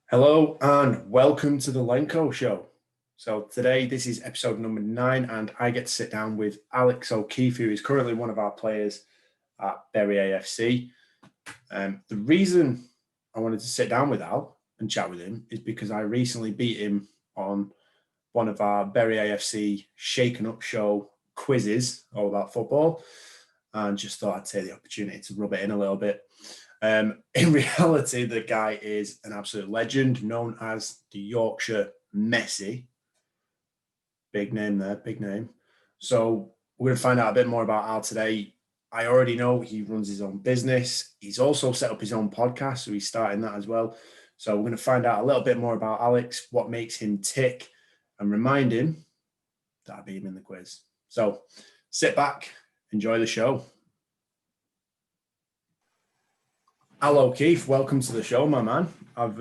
Hello and welcome to the Lenko show. So today this is episode number 9 and I get to sit down with Alex O'Keefe, who is currently one of our players at Bury AFC. The reason I wanted to sit down with Al and chat with him is because I recently beat him on one of our Bury AFC Shaken Up show quizzes all about football, and just thought I'd take the opportunity to rub it in a little bit. In reality, the guy is an absolute legend, known as the Yorkshire Messi. Big name there, big name. So we're going to find out a bit more about Al today. I already know he runs his own business. He's also set up his own podcast, so he's starting that as well. So we're going to find out a little bit more about Alex, what makes him tick, and remind him that I beat him in the quiz. So sit back, enjoy the show. Al O'Keefe, welcome to the show, my man. I've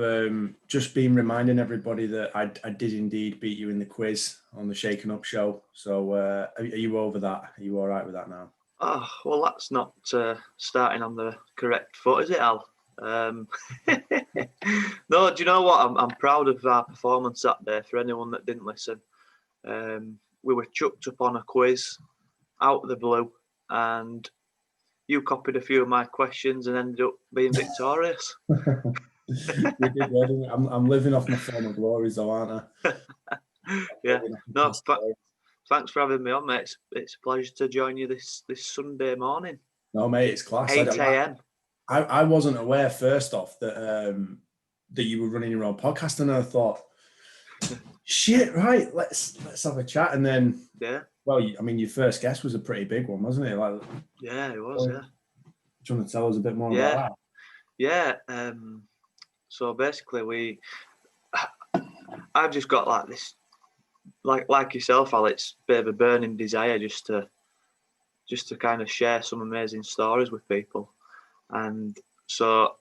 just been reminding everybody that I did indeed beat you in the quiz on the Shaken Up show. So are you over that? Are you all right with that now? Oh, well, that's not starting on the correct foot, is it, Al? No, do you know what? I'm proud of our performance that day, for anyone that didn't listen. We were chucked up on a quiz out of the blue, and you copied a few of my questions and ended up being victorious. We did well. I'm living off my former glories, though, aren't I? Yeah. No, thanks for having me on, mate. It's a pleasure to join you this Sunday morning. No, mate, it's class. 8 a.m. I wasn't aware, first off, that you were running your own podcast, and I thought, shit, right, let's have a chat. And then, yeah. Well, I mean, your first guest was a pretty big one, wasn't it? Like, yeah, it was, yeah. Do you want to tell us a bit more about that? Yeah. So basically, I've just got like this, like yourself, Alex, bit of a burning desire just to kind of share some amazing stories with people. And so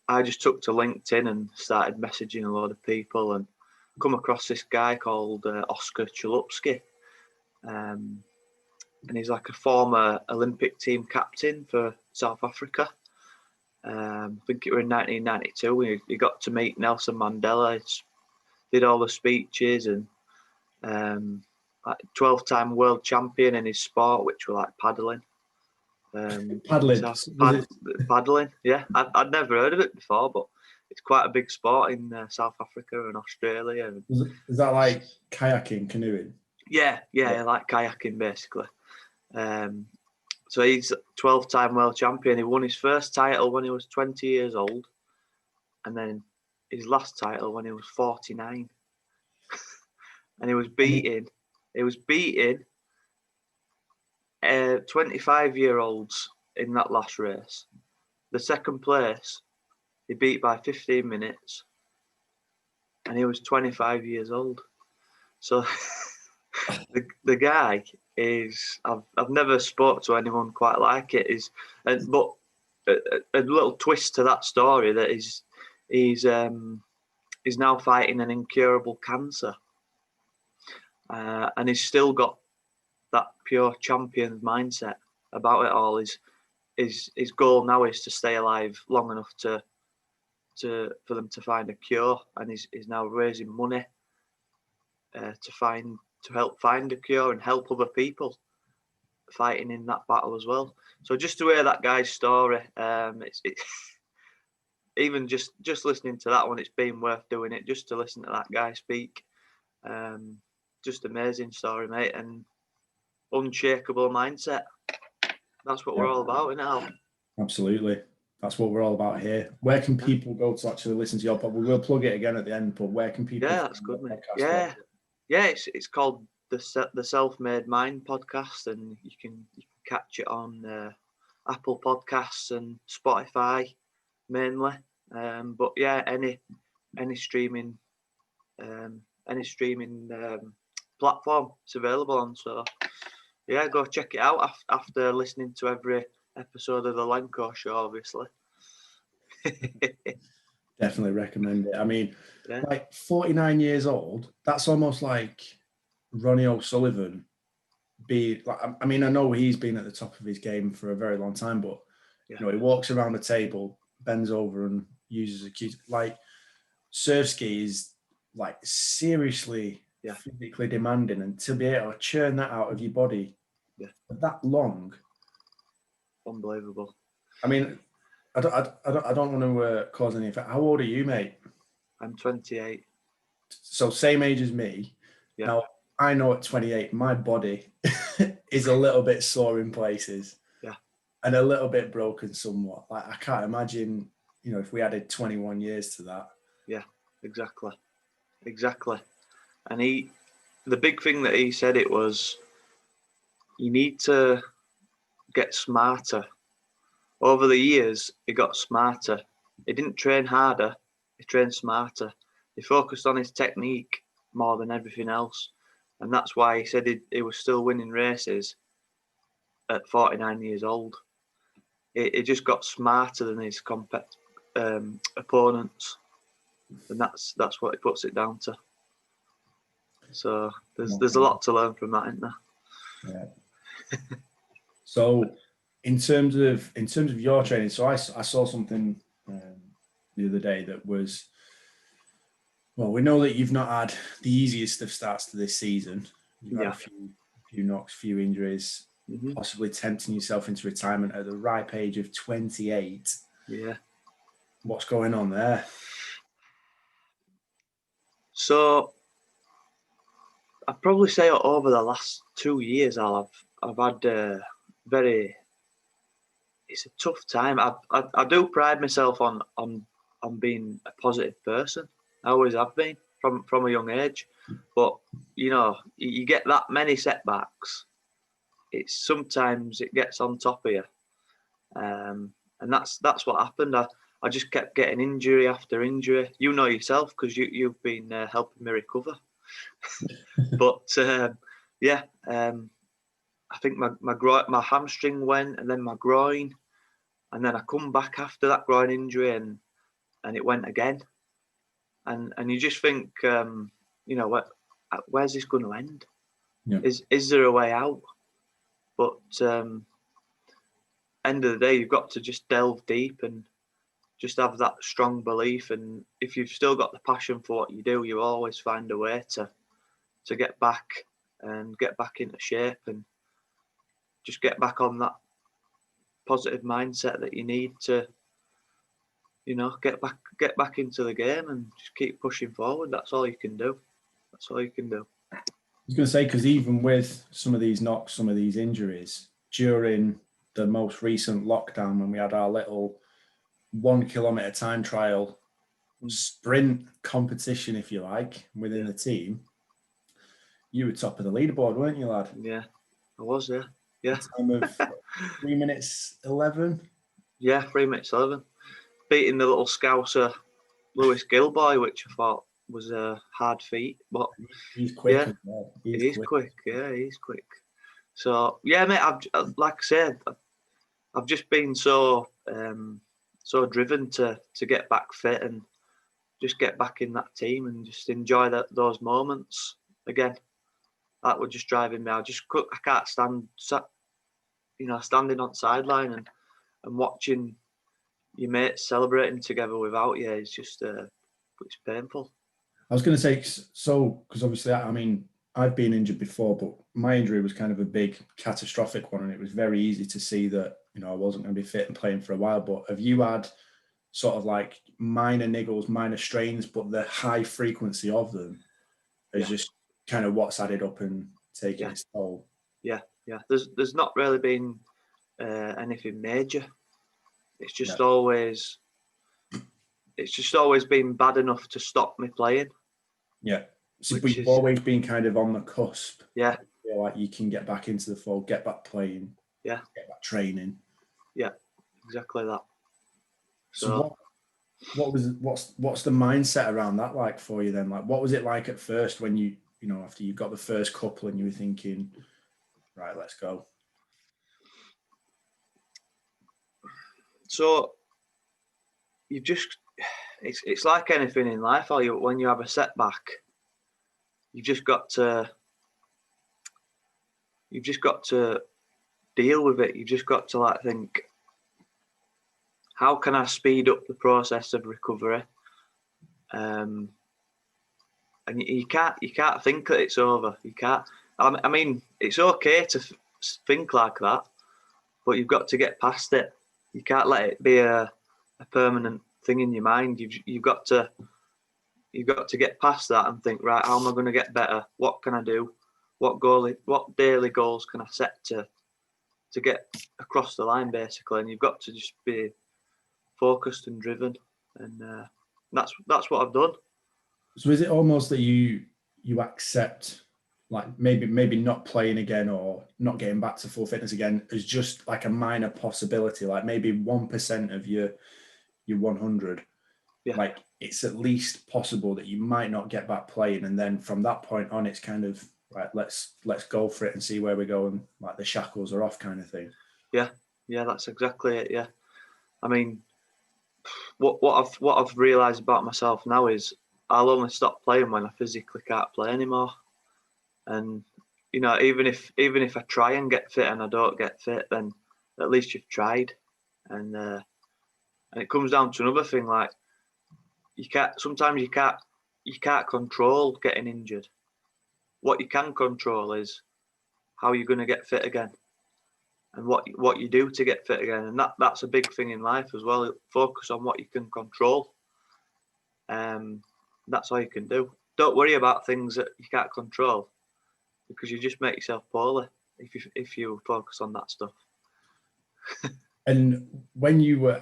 I just took to LinkedIn and started messaging a lot of people and come across this guy called Oscar Chalupsky. And he's like a former Olympic team captain for South Africa. I think it was in 1992. He got to meet Nelson Mandela. Did all the speeches and 12-time world champion in his sport, which were like paddling. Paddling, yeah. I'd never heard of it before, but it's quite a big sport in South Africa and Australia. Is that like kayaking, canoeing? Yeah, like kayaking basically. So he's 12-time world champion. He won his first title when he was 20 years old, and then his last title when he was 49. And he was beating 25-year-olds in that last race. The second place, he beat by 15 minutes, and he was 25 years old. So the guy is, I've never spoke to anyone quite like it. But a little twist to that story that he's now fighting an incurable cancer, and he's still got that pure champion mindset about it all. His goal now is to stay alive long enough for them to find a cure, and he's now raising money to help find a cure and help other people fighting in that battle as well. So just to hear that guy's story, it's even just listening to that one, it's been worth doing it just to listen to that guy speak. Just amazing story, mate, and unshakable mindset. That's what we're all about, isn't it, Al? Absolutely. That's what we're all about here. Where can people go to actually listen to your podcast? We will plug it again at the end, but where can people? Yeah, that's good, mate. Yeah. It's called the Self-Made Mind podcast, and you can catch it on Apple Podcasts and Spotify mainly. But yeah, any streaming platform it's available on. So yeah, go check it out after listening to every episode of the Lenko show, obviously. Definitely recommend it. I mean, like 49 years old, that's almost like Ronnie O'Sullivan. I mean, I know he's been at the top of his game for a very long time, but you know, he walks around the table, bends over and uses a cue. Like, surf ski is like seriously physically demanding, and to be able to churn that out of your body for that long, unbelievable. I mean, I don't want to cause any effect. How old are you, mate? I'm 28. So same age as me. Yeah. Now, I know at 28, my body is a little bit sore in places. Yeah. And a little bit broken somewhat. Like, I can't imagine, if we added 21 years to that. Yeah, exactly. And the big thing that he said, it was, you need to get smarter. Over the years, he got smarter. He didn't train harder, he trained smarter. He focused on his technique more than everything else. And that's why he said he was still winning races at 49 years old. He just got smarter than his opponents. And that's what he puts it down to. So there's a lot to learn from that, isn't there? Yeah. So in terms of your training, so I saw something the other day that was, well, we know that you've not had the easiest of starts to this season. You've had a few knocks, few injuries, possibly tempting yourself into retirement at the ripe age of 28. Yeah. What's going on there? So I'd probably say over the last 2 years, I've had it's a tough time. I do pride myself on being a positive person. I always have been from a young age. But you get that many setbacks, sometimes it gets on top of you. And that's what happened. I just kept getting injury after injury. You know yourself, because you've been helping me recover. But I think my hamstring went, and then my groin, and then I come back after that groin injury, and it went again. And you just think, where's this going to end? Yeah. Is there a way out? But end of the day, you've got to just delve deep and just have that strong belief. And if you've still got the passion for what you do, you always find a way to get back and get back into shape and just get back on that positive mindset that you need to, get back into the game and just keep pushing forward. That's all you can do. I was going to say, because even with some of these knocks, some of these injuries, during the most recent lockdown, when we had our little 1 kilometre time trial sprint competition, if you like, within the team, you were top of the leaderboard, weren't you, lad? Yeah, I was, yeah. Time of 3 minutes 11? Yeah, 3 minutes 11. Beating the little Scouser Lewis Gilboy, which I thought was a hard feat. But he's quick. Yeah, well. He's quick. Yeah, he's quick. So, yeah, mate, like I said, I've just been so driven to get back fit and just get back in that team and just enjoy those moments again. That was just driving me. I can't stand, standing on sideline and watching your mates celebrating together without you. It's just, it's painful. I was going to say, so, because obviously, I mean, I've been injured before, but my injury was kind of a big catastrophic one, and it was very easy to see that, I wasn't going to be fit and playing for a while. But have you had sort of like minor niggles, minor strains, but the high frequency of them is just kind of what's added up and taken its toll? Yeah. There's not really been anything major. It's just always been bad enough to stop me playing. Yeah. So, but you've always been kind of on the cusp. Yeah. You feel like you can get back into the fold, get back playing. Yeah. Get back training. Yeah, exactly that. So what's the mindset around that like for you then? Like, what was it like at first when you after you got the first couple and you were thinking, right, let's go? So it's like anything in life. When you have a setback, you've just got to deal with it. You've just got to think, how can I speed up the process of recovery and you can't think that it's over. You can't. I mean, it's okay to think like that, but you've got to get past it. You can't let it be a permanent thing in your mind. You've got to get past that and think, right, how am I going to get better? What can I do? What daily goals can I set to get across the line, basically? And you've got to just be focused and driven, and that's what I've done. So is it almost that you accept, like, maybe not playing again or not getting back to full fitness again as just like a minor possibility, like maybe 1% of your 100? Yeah. Like, it's at least possible that you might not get back playing, and then from that point on, it's kind of right. Let's go for it and see where we go, and like the shackles are off, kind of thing. Yeah, that's exactly it. Yeah, I mean, what I've realised about myself now is I'll only stop playing when I physically can't play anymore. And even if I try and get fit and I don't get fit, then at least you've tried. And it comes down to another thing, like sometimes you can't control getting injured. What you can control is how you're going to get fit again, and what you do to get fit again. And that's a big thing in life as well. Focus on what you can control. That's all you can do. Don't worry about things that you can't control, because you just make yourself poorly if you focus on that stuff. And when you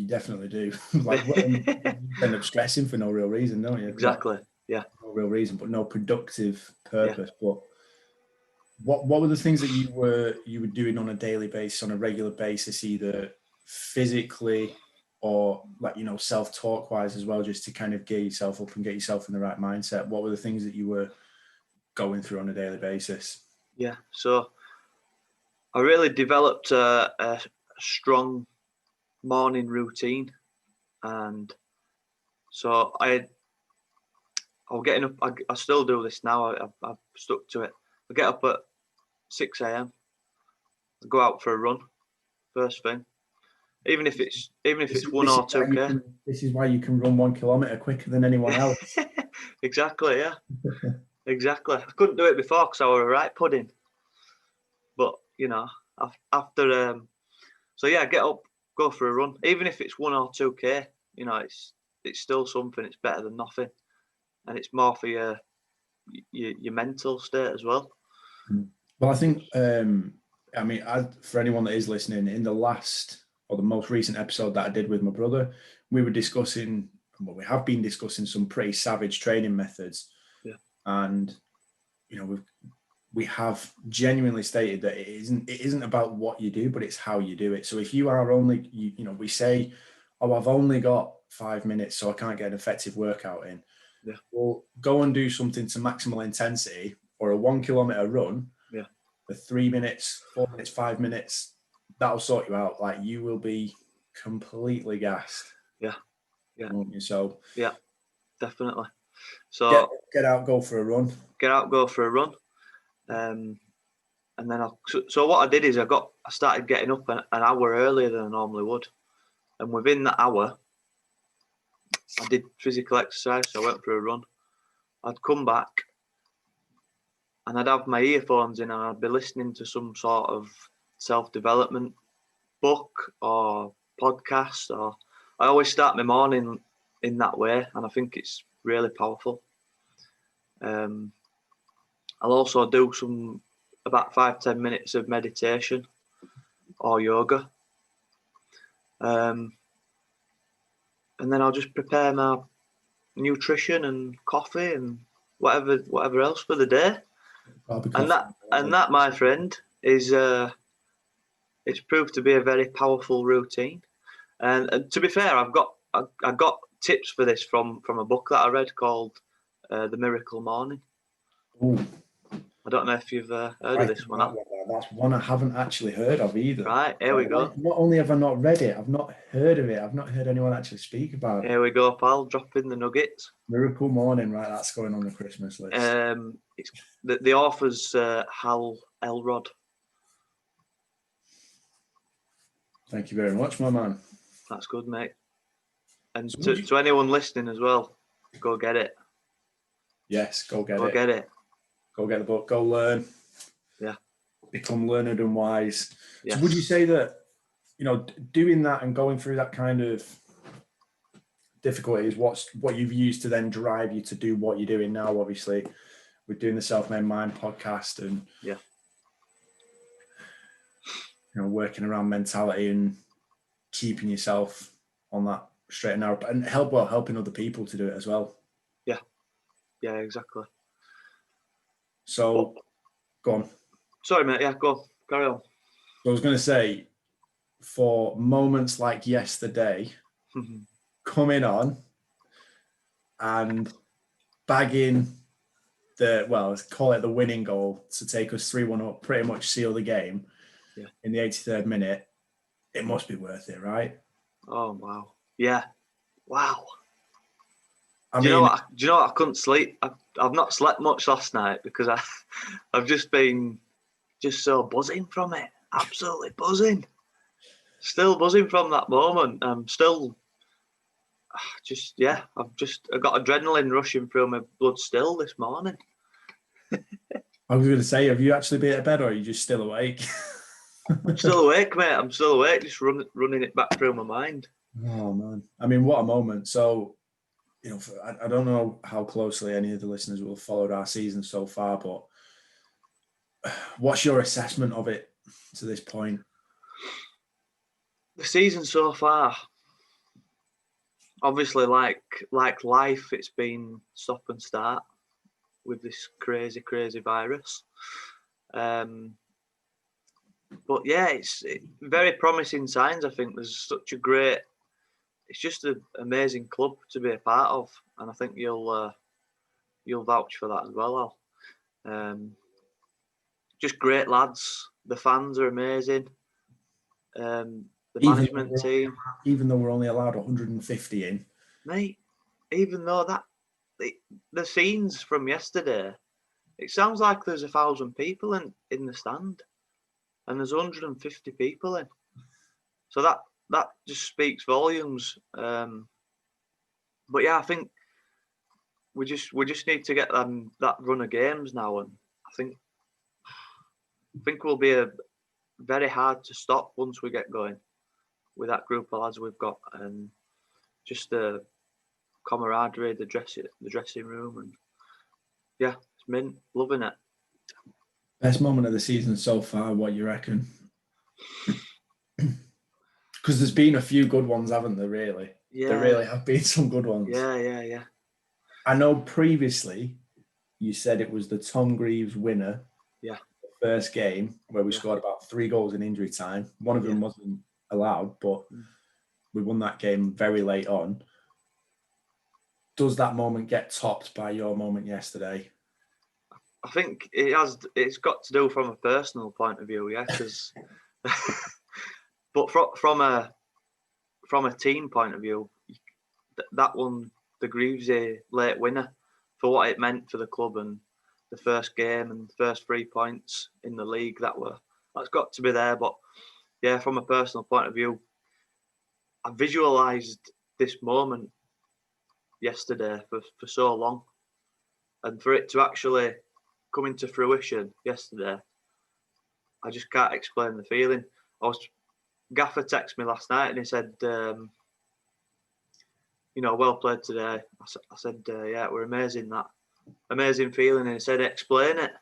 definitely do. Like, you end up stressing for no real reason, don't you? Exactly. Like, yeah. No real reason, but no productive purpose. Yeah. But what were the things that you were doing on a daily basis, on a regular basis, either physically or like, self-talk wise as well, just to kind of gear yourself up and get yourself in the right mindset? What were the things that you were going through on a daily basis? Yeah. So I really developed a strong morning routine, and so I was getting up. I still do this now. I've stuck to it. I get up at 6 a.m. Go out for a run first thing, even if it's 1 or 2K. This is why you can run 1 kilometer quicker than anyone else. Exactly. Yeah. Exactly. I couldn't do it before because I was a right pudding. But after so yeah, get up, go for a run, even if it's 1 or 2K. It's still something. It's better than nothing, and it's more for your mental state as well. Well, I think for anyone that is listening, in the last or the most recent episode that I did with my brother, we were discussing, well, we have been discussing some pretty savage training methods. Yeah. And we have genuinely stated that it isn't about what you do, but it's how you do it. So if you are only, we say, oh, I've only got 5 minutes, so I can't get an effective workout in. Yeah. Well, go and do something to maximal intensity, or a 1 kilometer run. Yeah. For 3 minutes, 4 minutes, 5 minutes, that'll sort you out. Like, you will be completely gassed. Yeah. Yeah. Won't you? So yeah, definitely. So get out, go for a run. Get out, go for a run. And then so what I did is I started getting up an hour earlier than I normally would, and within that hour I did physical exercise. So I went for a run. I'd come back and I'd have my earphones in and I'd be listening to some sort of self-development book or podcast. Or I always start my morning in that way, and I think it's really powerful. I'll also do about 5-10 minutes of meditation or yoga. And then I'll just prepare my nutrition and coffee and whatever else for the day. And that, my friend, is it's proved to be a very powerful routine. And to be fair, I got tips for this from a book that I read called The Miracle Morning. Ooh. I don't know if you've heard of this one. That's one I haven't actually heard of either. Right, here we go. Not only have I not read it, I've not heard of it. I've not heard anyone actually speak about it. Here we go, pal. Drop in the nuggets. Miracle Morning, right? That's going on the Christmas list. It's the author's Hal Elrod. Thank you very much, my man. That's good, mate. And to anyone listening as well, go get it. Yes, go get Go it. get it. Go get the book. Go learn. Yeah. Become learned and wise. Yes. So would you say that, doing that and going through that kind of difficulty is what you've used to then drive you to do what you're doing now? Obviously, we're doing the Self-Made Mind podcast and working around mentality and keeping yourself on that straight and narrow, and helping other people to do it as well. Yeah, exactly. So, go on. Sorry, mate. Yeah, go on. Carry on. I was going to say, for moments like yesterday, coming on and bagging let's call it the winning goal to take us 3-1 up, pretty much seal the game in the 83rd minute, it must be worth it, right? Oh, wow. Yeah. Wow. Do you know what? I couldn't sleep. I've not slept much last night because I've just been so buzzing from it. Absolutely buzzing. Still buzzing from that moment. I'm still I've got adrenaline rushing through my blood still this morning. I was going to say, have you actually been at bed or are you just still awake? I'm still awake, mate. I'm still awake, just running it back through my mind. Oh, man. I mean, what a moment. So, I don't know how closely any of the listeners will have followed our season so far, but what's your assessment of it to this point? The season so far, obviously, like life, it's been stop and start with this crazy virus. But yeah, it's very promising signs. I think there's such a great. It's just an amazing club to be a part of, and I think you'll vouch for that as well, Al. Just great lads. The fans are amazing. The management team. Even though we're only allowed 150 in, mate. Even though the scenes from yesterday, it sounds like there's 1,000 people in the stand, and there's 150 people in. So that just speaks volumes. But yeah, I think we just need to get that run of games now, and I think we'll be very hard to stop once we get going with that group of lads we've got, and just the camaraderie, the dressing room, and yeah, it's mint, loving it. Best moment of the season so far, what you reckon? Because there's been a few good ones, haven't there, really? Yeah. There really have been some good ones. Yeah. I know previously you said it was the Tom Greaves winner. Yeah. The first game where we scored about 3 goals in injury time. One of them wasn't allowed, but we won that game very late on. Does that moment get topped by your moment yesterday? I think it has. It's got to do from a personal point of view, yeah. Because, but from a team point of view, that one, the Greavesy late winner, for what it meant for the club and the first game and the first 3 points in the league, that's got to be there. But yeah, from a personal point of view, I visualised this moment yesterday for so long, and for it to actually come into fruition yesterday, I just can't explain the feeling. Gaffer texted me last night and he said, well played today. I said, yeah, we're amazing, that amazing feeling. And he said, explain it.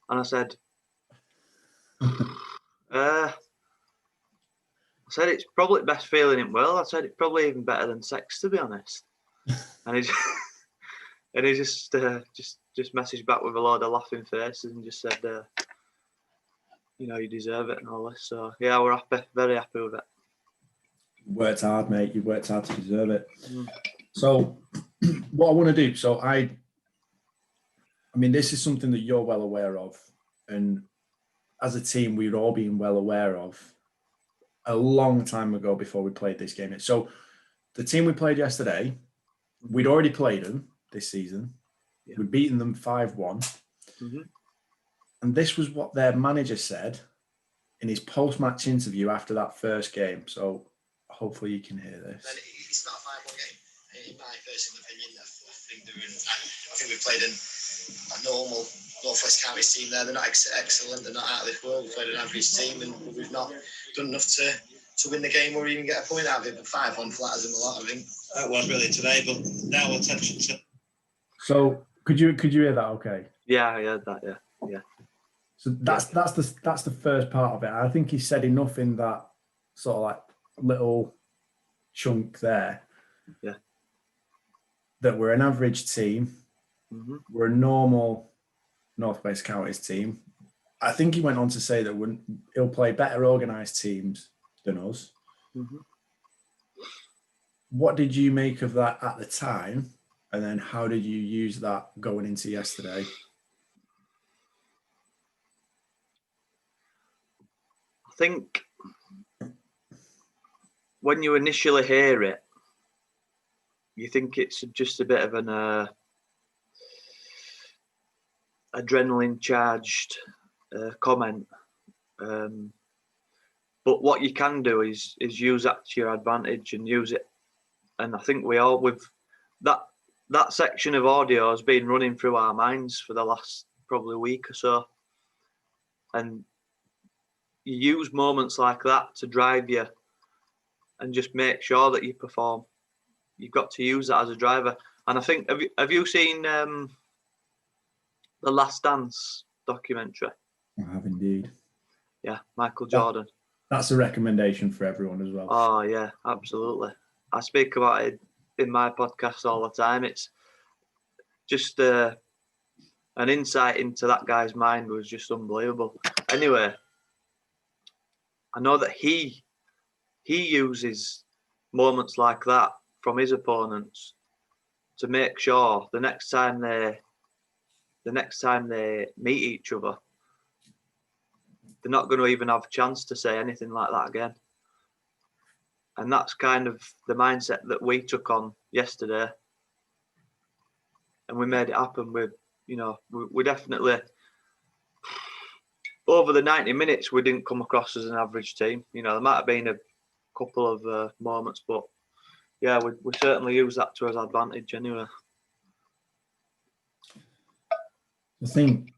And I said, I said, it's probably the best feeling in the world. I said, it's probably even better than sex, to be honest. And he just messaged back with a load of laughing faces and just said, you deserve it and all this. So yeah, we're happy, very happy with it. You worked hard, mate. You worked hard to deserve it. So what I want to do, so I mean, this is something that you're well aware of, and as a team, we'd all been well aware of a long time ago before we played this game. So the team we played yesterday, we'd already played them this season. Yeah. We'd beaten them 5-1. And this was what their manager said in his post-match interview after that first game. So hopefully you can hear this. It's not a 5-1 game, in my personal opinion. I think we played a normal North West Counties team there. They're not excellent. They're not out of this world. We played an average team, and we've not done enough to win the game or even get a point out of it. But 5-1 flatters them a lot, I think. That was really today, but now attention to. So could you hear that? Okay. Yeah, I heard that. Yeah. So that's the first part of it. I think he said enough in that sort of like little chunk there. Yeah. That we're an average team. Mm-hmm. We're a normal North West Counties team. I think he went on to say that he'll play better organised teams than us. Mm-hmm. What did you make of that at the time? And then how did you use that going into yesterday? I think when you initially hear it, you think it's just a bit of an adrenaline charged comment, but what you can do is use that to your advantage and use it. And I think with that section of audio has been running through our minds for the last probably week or so, and you use moments like that to drive you and just make sure that you perform. You've got to use that as a driver. And I think, have you seen the Last Dance documentary? I have indeed. Yeah, Michael Jordan. That's a recommendation for everyone as well. Oh yeah, absolutely. I speak about it in my podcast all the time. It's just an insight into that guy's mind was just unbelievable. Anyway, I know that he uses moments like that from his opponents to make sure the next time they meet each other, they're not going to even have a chance to say anything like that again. And that's kind of the mindset that we took on yesterday, and we made it happen. We definitely, over the 90 minutes, we didn't come across as an average team. There might have been a couple of moments, but yeah, we certainly use that to our advantage anyway. I think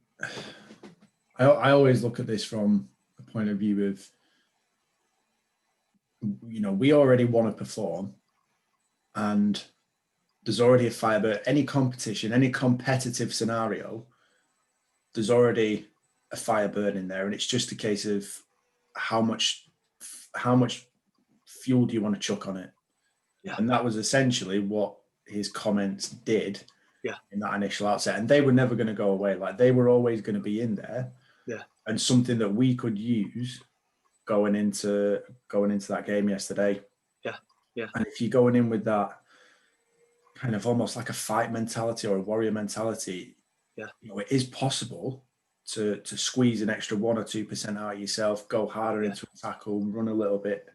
I always look at this from a point of view of, we already want to perform, and there's already a fire. But any competition, any competitive scenario, there's already a fire burning there, and it's just a case of how much fuel do you want to chuck on it. Yeah. And that was essentially what his comments did. Yeah. In that initial outset, and they were never going to go away. Like, they were always going to be in there. Yeah. And something that we could use going into that game yesterday. Yeah. Yeah. And if you're going in with that kind of almost like a fight mentality or a warrior mentality, yeah, it is possible to squeeze an extra 1 or 2% out of yourself, go harder into a tackle, run a little bit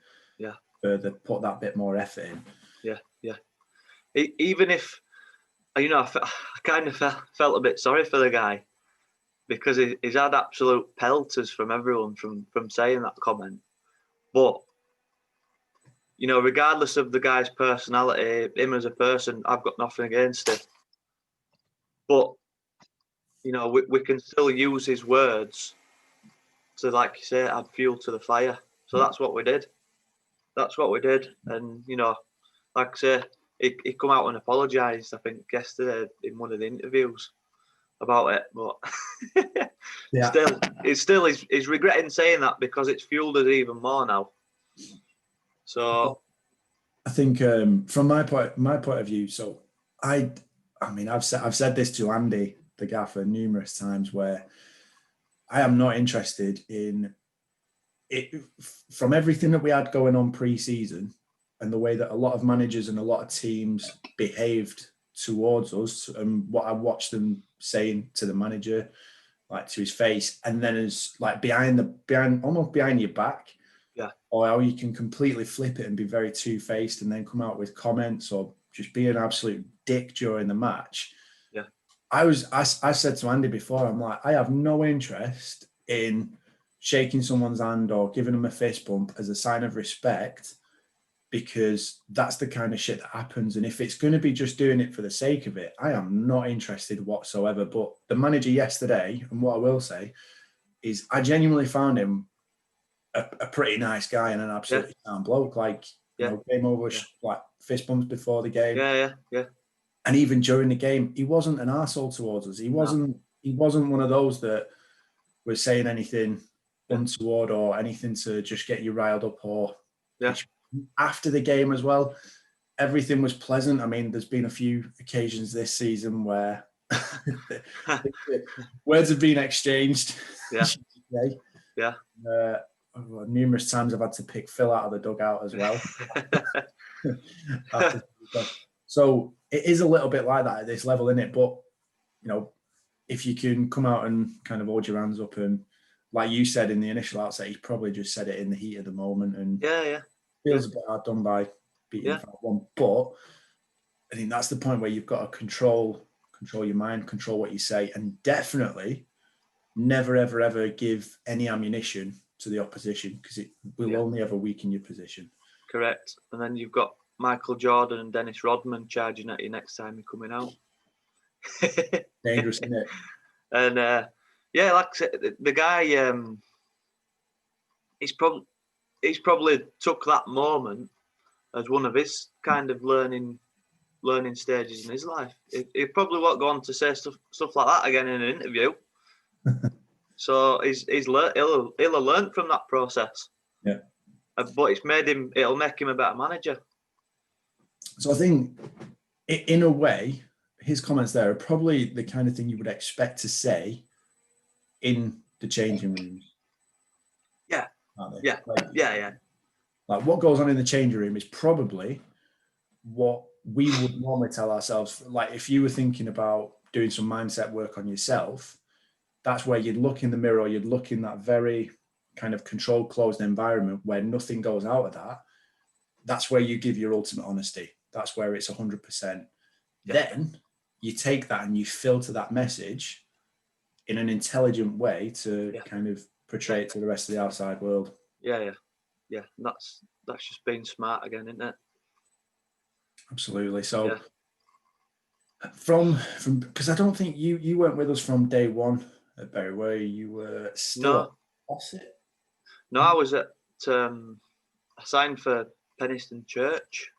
further, put that bit more effort in. Yeah. Even if, I kind of felt a bit sorry for the guy, because he's had absolute pelters from everyone from saying that comment. But, regardless of the guy's personality, him as a person, I've got nothing against him. But, we can still use his words to, like you say, add fuel to the fire. So that's what we did. And, like I say, he come out and apologised, I think, yesterday in one of the interviews about it. But he's regretting saying that, because it's fueled us even more now. So I think from my point of view, so I've said this to Andy, the gaffer, numerous times, where I am not interested in it from everything that we had going on pre-season and the way that a lot of managers and a lot of teams behaved towards us, and what I watched them saying to the manager, like to his face, and then as like almost behind your back. Yeah. Or how you can completely flip it and be very two-faced and then come out with comments or just be an absolute dick during the match. Yeah. I said to Andy before, I'm like, I have no interest in shaking someone's hand or giving them a fist bump as a sign of respect because that's the kind of shit that happens. And if it's going to be just doing it for the sake of it, I am not interested whatsoever. But the manager yesterday, and what I will say is I genuinely found him a pretty nice guy and an absolutely sound bloke. Like, came over like fist bumps before the game. Yeah. And even during the game, he wasn't an arsehole towards us. He wasn't one of those that was saying anything untoward or anything to just get you riled up or after the game as well. Everything was pleasant. I mean, there's been a few occasions this season where words have been exchanged. Yeah. Numerous times I've had to pick Phil out of the dugout as well. So it is a little bit like that at this level, isn't it? But, if you can come out and kind of hold your hands up and, like you said in the initial outset, he probably just said it in the heat of the moment and feels a bit hard done by beating 5-1. But I think that's the point where you've got to control your mind, control what you say, and definitely never, ever, ever give any ammunition to the opposition because it will only ever weaken your position. Correct. And then you've got Michael Jordan and Dennis Rodman charging at you next time you're coming out. Dangerous, isn't it? And like I said, the guy, he's probably took that moment as one of his kind of learning stages in his life. He probably won't go on to say stuff like that again in an interview. So he'll have learned from that process. Yeah. But it'll make him a better manager. So I think, in a way, his comments there are probably the kind of thing you would expect to say in the changing rooms. Yeah. Aren't they? Yeah. Like what goes on in the changing room is probably what we would normally tell ourselves. Like if you were thinking about doing some mindset work on yourself, that's where you'd look in the mirror, you'd look in that very kind of controlled, closed environment where nothing goes out of that. That's where you give your ultimate honesty. That's where it's 100%. Yeah. Then you take that and you filter that message in an intelligent way to kind of portray it to the rest of the outside world. Yeah. That's just being smart again, isn't it? Absolutely. So from because I don't think you weren't with us from day one at Bury, were you? You were still at Ossett? No, I was at I signed for Penistone Church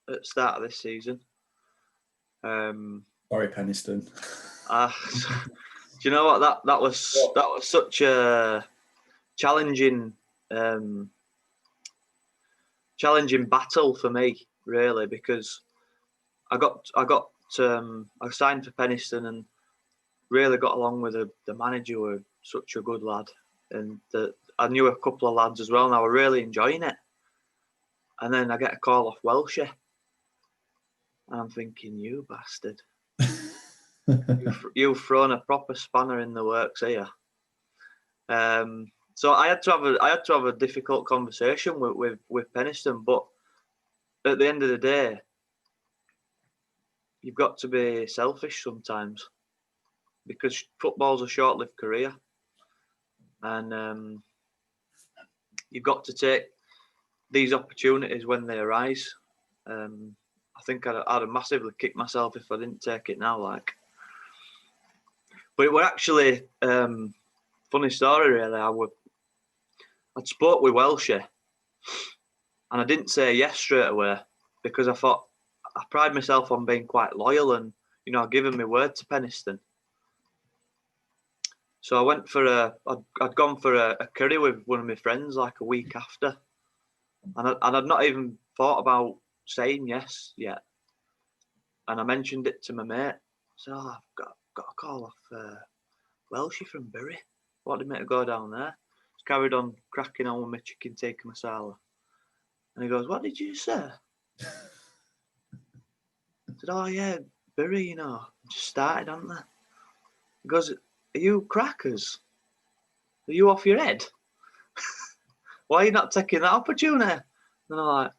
at the start of this season. Sorry, Penistone. Do you know what that was such a challenging battle for me, really, because I signed for Penistone and really got along with the manager, who was such a good lad, and I knew a couple of lads as well, and I was really enjoying it. And then I get a call off Welshie, and I'm thinking, you bastard. You've thrown a proper spanner in the works here. So I had to have a difficult conversation with Penistone, but at the end of the day, you've got to be selfish sometimes because football's a short-lived career, and you've got to take these opportunities when they arise. I think I'd have massively kicked myself if I didn't take it now, But it were actually funny story, really. I'd spoke with Welshie, and I didn't say yes straight away because I thought I pride myself on being quite loyal and giving my word to Penistone. So I went I'd gone for a curry with one of my friends like a week after, and I'd not even thought about saying yes yet. And I mentioned it to my mate. So I've got a call off Welshie from Bury. Wanted me to go down there. Just carried on cracking on with my chicken tikka masala. And he goes, "What did you say?" I said, "Oh yeah, Bury, just started, haven't they?" He goes, "Are you crackers? Are you off your head? Why are you not taking that opportunity?" And I'm like,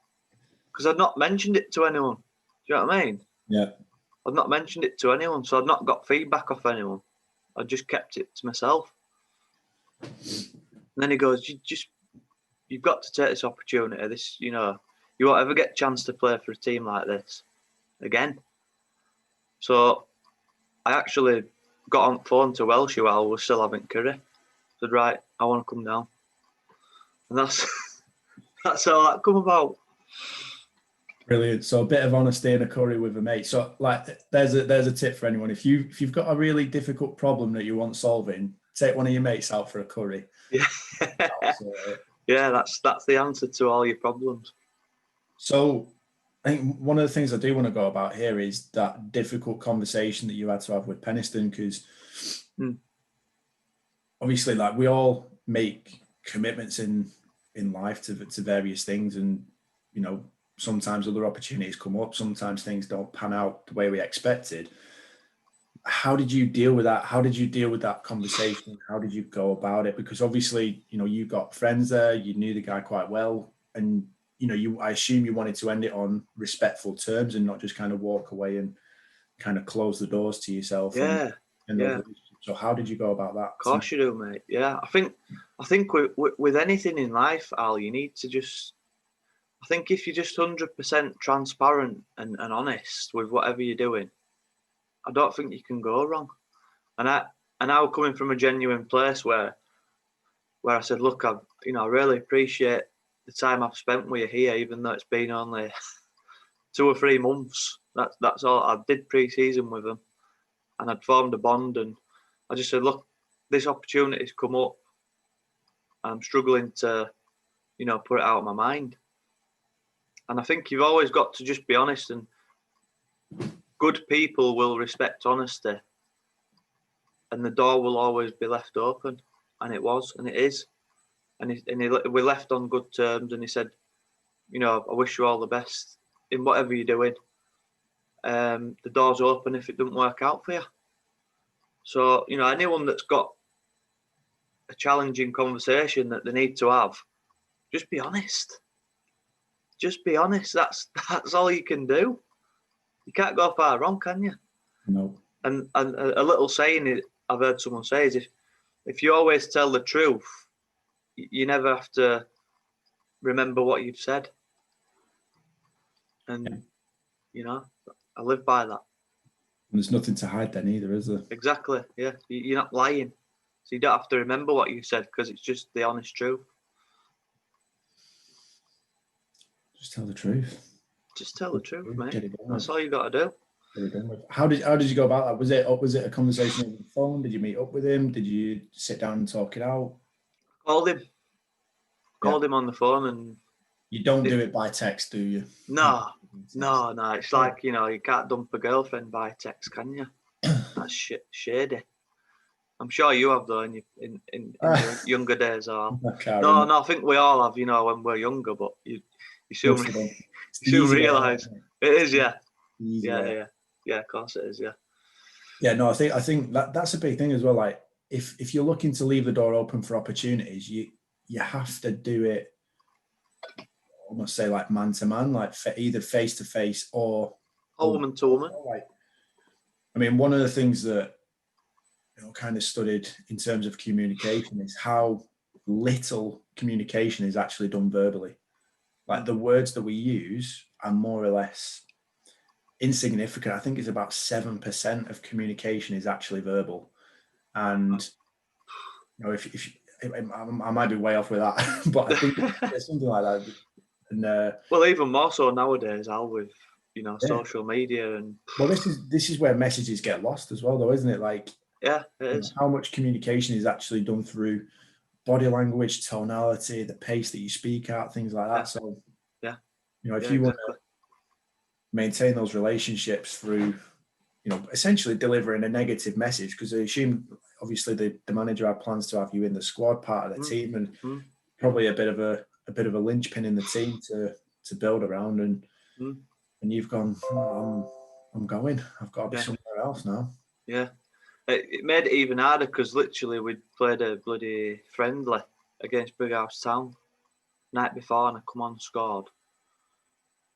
because I'd not mentioned it to anyone. Do you know what I mean? Yeah. I'd not mentioned it to anyone, so I'd not got feedback off anyone. I just kept it to myself. And then he goes, "You've got to take this opportunity. This, you won't ever get a chance to play for a team like this again. So I actually got on phone to Welsh while I was still having curry. Said, right, I want to come down. And that's how that come about. Brilliant. So a bit of honesty and a curry with a mate. So like, there's a tip for anyone. If you've got a really difficult problem that you want solving, take one of your mates out for a curry. Yeah. Yeah, that's the answer to all your problems. So I think one of the things I do want to go about here is that difficult conversation that you had to have with Penniston, because obviously, like, we all make commitments in life to various things, and you know, sometimes other opportunities come up, sometimes things don't pan out the way we expected. How did you deal with that? How did you deal with that conversation? How did you go about it? Because obviously, you know, you got friends there, you knew the guy quite well, and you know, I assume you wanted to end it on respectful terms and not just kind of walk away and kind of close the doors to yourself. Yeah. So how did you go about that? Of course you do, mate. Yeah, I think with anything in life, Al, you need to just. I think if you're just 100% transparent and honest with whatever you're doing, I don't think you can go wrong. And I coming from a genuine place where I said, look, I really appreciate the time I've spent with you here, even though it's been only 2 or 3 months. That's all. I did pre-season with them, and I'd formed a bond, and I just said, look, this opportunity's come up. I'm struggling to, put it out of my mind. And I think you've always got to just be honest, and good people will respect honesty, and the door will always be left open. And it was, and it is. And we left on good terms, and he said, I wish you all the best in whatever you're doing. The door's open if it doesn't work out for you. So, anyone that's got a challenging conversation that they need to have, just be honest. Just be honest. That's all you can do. You can't go far wrong, can you? No. And a little saying I've heard someone say is, if you always tell the truth, you never have to remember what you've said. And, I live by that. And there's nothing to hide then either, is there? Exactly, yeah. You're not lying. So you don't have to remember what you said, because it's just the honest truth. Just tell the truth. Just tell the truth, mate. Get it done. That's all you got to do. Get it done with. How did you go about that? Was it a conversation over the phone? Did you meet up with him? Did you sit down and talk it out? Called him on the phone, and you don't do it by text, do you? No. It's like, you can't dump a girlfriend by text, can you? That's shady. I'm sure you have, though, in your younger days. Or no, I think we all have, when we're younger. But you soon realise it is, yeah. Yeah. Of course it is, yeah. Yeah, no, I think that's a big thing as well. Like, if you're looking to leave the door open for opportunities, you have to do it. Almost say like man to man, like either face to face or woman to woman. Like, I mean, one of the things that kind of studied in terms of communication is how little communication is actually done verbally. Like, the words that we use are more or less insignificant. I think it's about 7% of communication is actually verbal, and if I might be way off with that, but I think there's something like that. And, well, even more so nowadays, Al, with social media and. Well, this is where messages get lost as well, though, isn't it? Like, yeah, it is. How much communication is actually done through body language, tonality, the pace that you speak at, things like that. So, if you want to maintain those relationships through, essentially delivering a negative message, because I assume obviously the manager had plans to have you in the squad, part of the team, and probably a bit of a linchpin in the team to build around, and you've gone, I'm going. I've got to be somewhere else now. Yeah, it made it even harder, because literally we'd played a bloody friendly against Big House Town night before, and I come on and scored.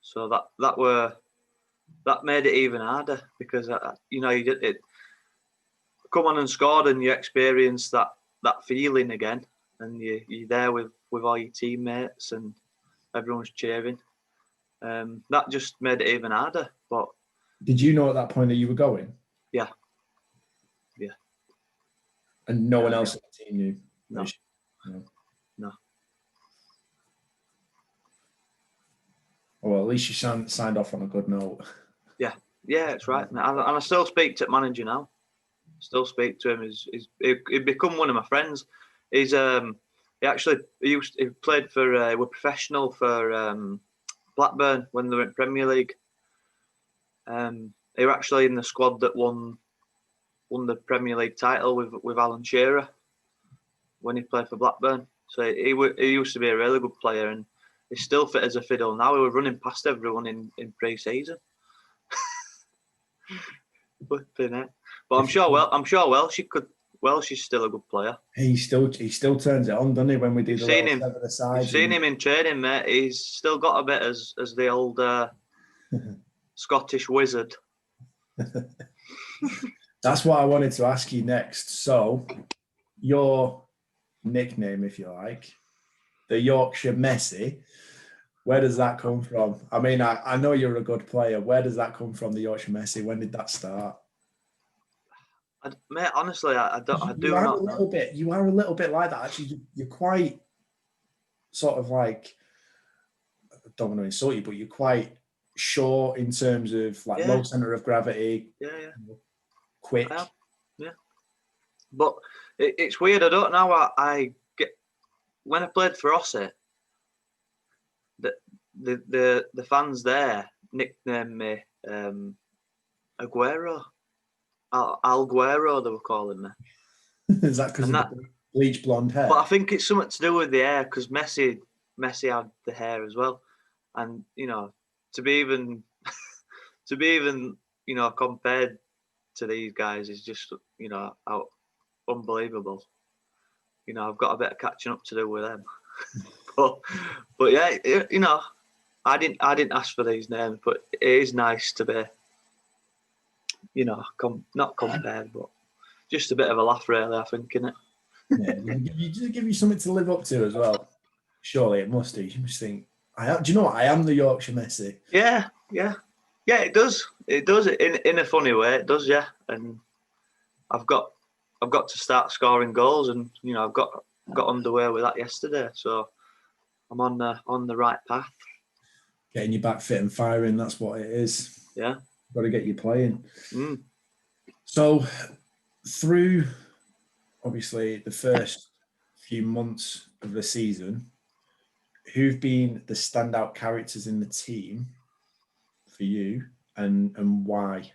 So that made it even harder, because you did it. Come on and scored, and you experience that feeling again, and you're there with all your teammates, and everyone's cheering. That just made it even harder. But did you know at that point that you were going? Yeah. And no one else on the team knew? No. No. Well, at least you signed off on a good note. Yeah, it's right. And I still speak to the manager now. Still speak to him. He's become one of my friends. He played for were professional for Blackburn when they were in Premier League. They were actually in the squad that won the Premier League title with Alan Shearer when he played for Blackburn. So he used to be a really good player, and he's still fit as a fiddle now. He was running past everyone in pre-season. But I'm sure Welsh is still a good player. He still turns it on, doesn't he? When we do the You've seen him in training, mate. He's still got a bit as the old Scottish wizard. That's what I wanted to ask you next. So, your nickname, if you like, the Yorkshire Messi, where does that come from? I mean, I know you're a good player. Where does that come from, the Yorkshire Messi? When did that start? Mate, honestly, I do not know. You are a little bit like that. Actually, you're quite sort of like, I don't want to insult you, but you're quite short in terms of like low center of gravity. Yeah. Quick. Yeah. But it's weird. I don't know what I get when I played for Ossie. The fans there nicknamed me Aguero. Alguero, they were calling me. Is that because of the bleach blonde hair? But I think it's something to do with the hair, because Messi had the hair as well, and to be even compared to these guys is just unbelievable. I've got a bit of catching up to do with them. but yeah, I didn't ask for these names, but it is nice to be. Not compared, but just a bit of a laugh, really, I think, innit? Yeah, give you something to live up to as well. Surely it must do. You must think, do you know what? I am the Yorkshire Messi. Yeah, it does. It does in a funny way. It does, yeah. And I've got to start scoring goals, and I've got underway with that yesterday. So I'm on the right path. Getting you back fit and firing. That's what it is. Yeah. Got to get you playing. So, through obviously the first few months of the season, who've been the standout characters in the team for you, and why?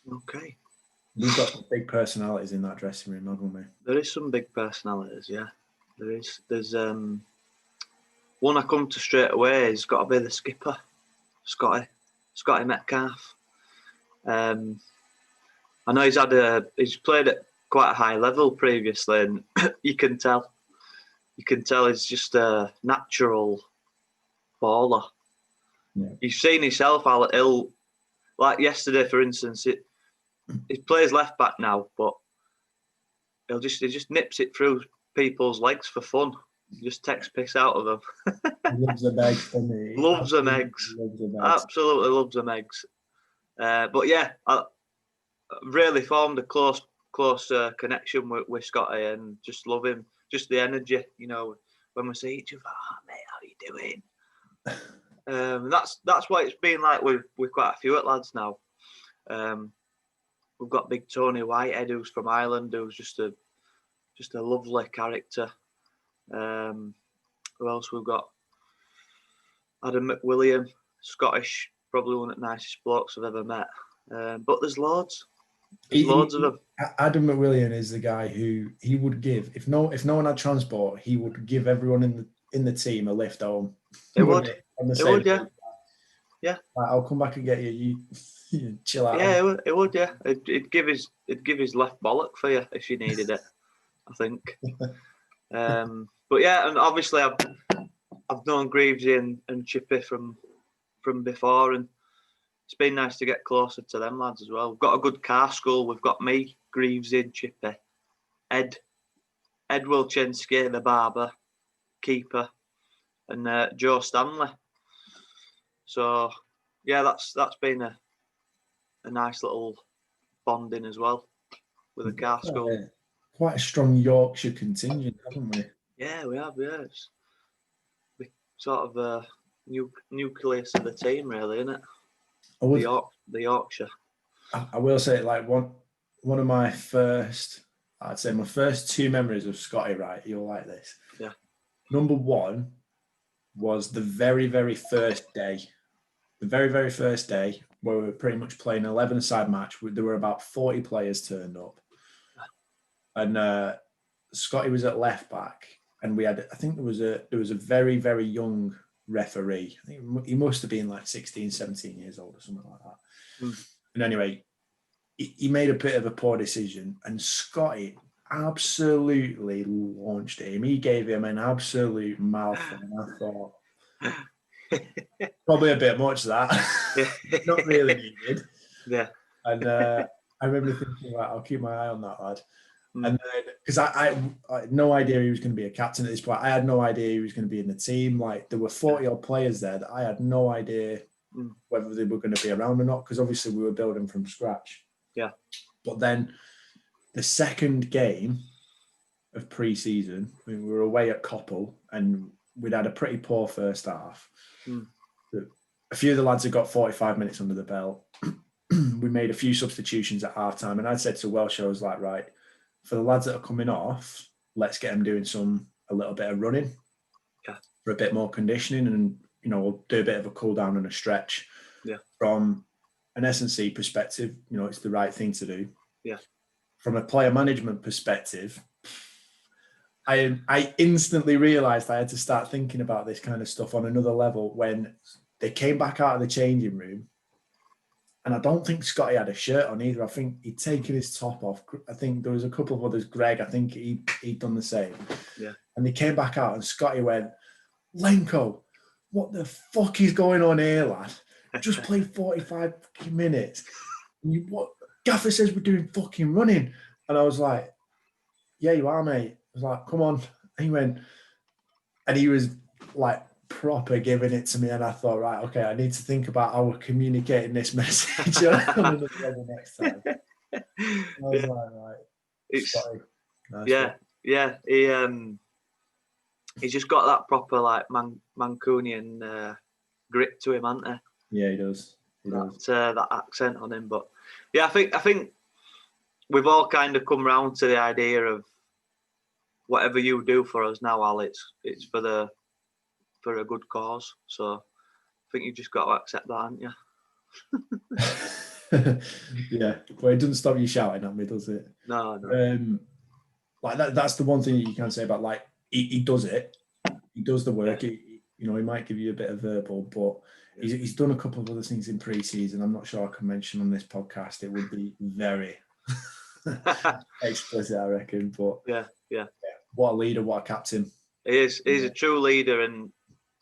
Okay. We've got some big personalities in that dressing room, haven't we? There is some big personalities, yeah. There is. There's one I come to straight away. He's got to be the skipper, Scotty Metcalf. I know he's played at quite a high level previously, and you can tell he's just a natural baller. Yeah. You've seen himself how he'll, like yesterday, for instance, he plays left back now, but he just nips it through people's legs for fun. He just takes piss out of them. He loves them eggs, doesn't he? Loves them eggs. Absolutely loves them eggs. But yeah, I really formed a close connection with Scotty, and just love him. Just the energy, when we see each other. Oh, mate, how are you doing? That's what it's been like with quite a few at lads now. We've got big Tony Whitehead, who's from Ireland, who's just a lovely character. Who else we've got? Adam McWilliam, Scottish, probably one of the nicest blokes I've ever met. But there's loads. Loads of them. Adam McWilliam is the guy who he would give, if no one had transport, he would give everyone in the team a lift home. It would. Yeah. Yeah. I'll come back and get you. You chill out. Yeah, it would. Yeah, it'd give his left bollock for you if you needed it, I think. But yeah, and obviously I've known Greavesy and Chippy from before, and it's been nice to get closer to them lads as well. We've got a good car school. We've got me, Greavesy, Chippy, Ed Wilczynski, the barber, keeper, and Joe Stanley. So yeah, that's been a nice little bonding as well with the car school. Quite a strong Yorkshire contingent, haven't we? Yeah, we have. Yeah, it's sort of a nucleus of the team, really, isn't it? The Yorkshire. I will say, like one of my first, I'd say my first 2 memories of Scotty. Right, you'll like this. Yeah. Number 1 was the very, very first day. The very, very first day where we were pretty much playing an 11-side match. There were about 40 players turned up. And Scotty was at left back. And we had, I think there was a very, very young referee. I think he must have been like 16, 17 years old or something like that. Mm. And anyway, he made a bit of a poor decision. And Scotty absolutely launched him. He gave him an absolute mouthful. And I thought, probably a bit much that. Not really needed. Yeah. And I remember thinking, right, I'll keep my eye on that lad. And then, because I had no idea he was going to be a captain at this point. I had no idea he was going to be in the team. Like, there were 40 odd players there that I had no idea whether they were going to be around or not, because obviously we were building from scratch. Yeah. But then the second game of pre-season, we were away at Coppell and we'd had a pretty poor first half. A few of the lads had got 45 minutes under the belt. We made a few substitutions at half time, and I said to Welsh, I was like, right, for the lads that are coming off, let's get them doing a little bit of running for a bit more conditioning, and we'll do a bit of a cool down and a stretch. Yeah. From an S&C perspective, it's the right thing to do. Yeah. From a player management perspective, I instantly realised I had to start thinking about this kind of stuff on another level when they came back out of the changing room. And I don't think Scotty had a shirt on either. I think he'd taken his top off. I think there was a couple of others. Greg, I think he'd done the same. Yeah. And they came back out and Scotty went, Lenko, what the fuck is going on here, lad? Just played 45 minutes. What? Gaffer says we're doing fucking running. And I was like, yeah, you are, mate. I was like, come on. And he went, and he was like proper giving it to me. And I thought, right, okay, I need to think about how we're communicating this message on another level next time. And I was like, right, it's Scotty, nice yeah. He's just got that proper like Mancunian grit to him, hasn't he? Yeah, he does. That accent on him. But yeah, I think we've all kind of come round to the idea of whatever you do for us now, Al, it's for a good cause. So I think you've just got to accept that, haven't you? Yeah, well, it doesn't stop you shouting at me, does it? No. Like that's the one thing that you can say about, like, he does it. He does the work. Yeah. He might give you a bit of verbal, but he's done a couple of other things in pre-season. I'm not sure I can mention on this podcast. It would be very explicit, I reckon. But yeah. What a leader! What a captain! He is. He's a true leader, and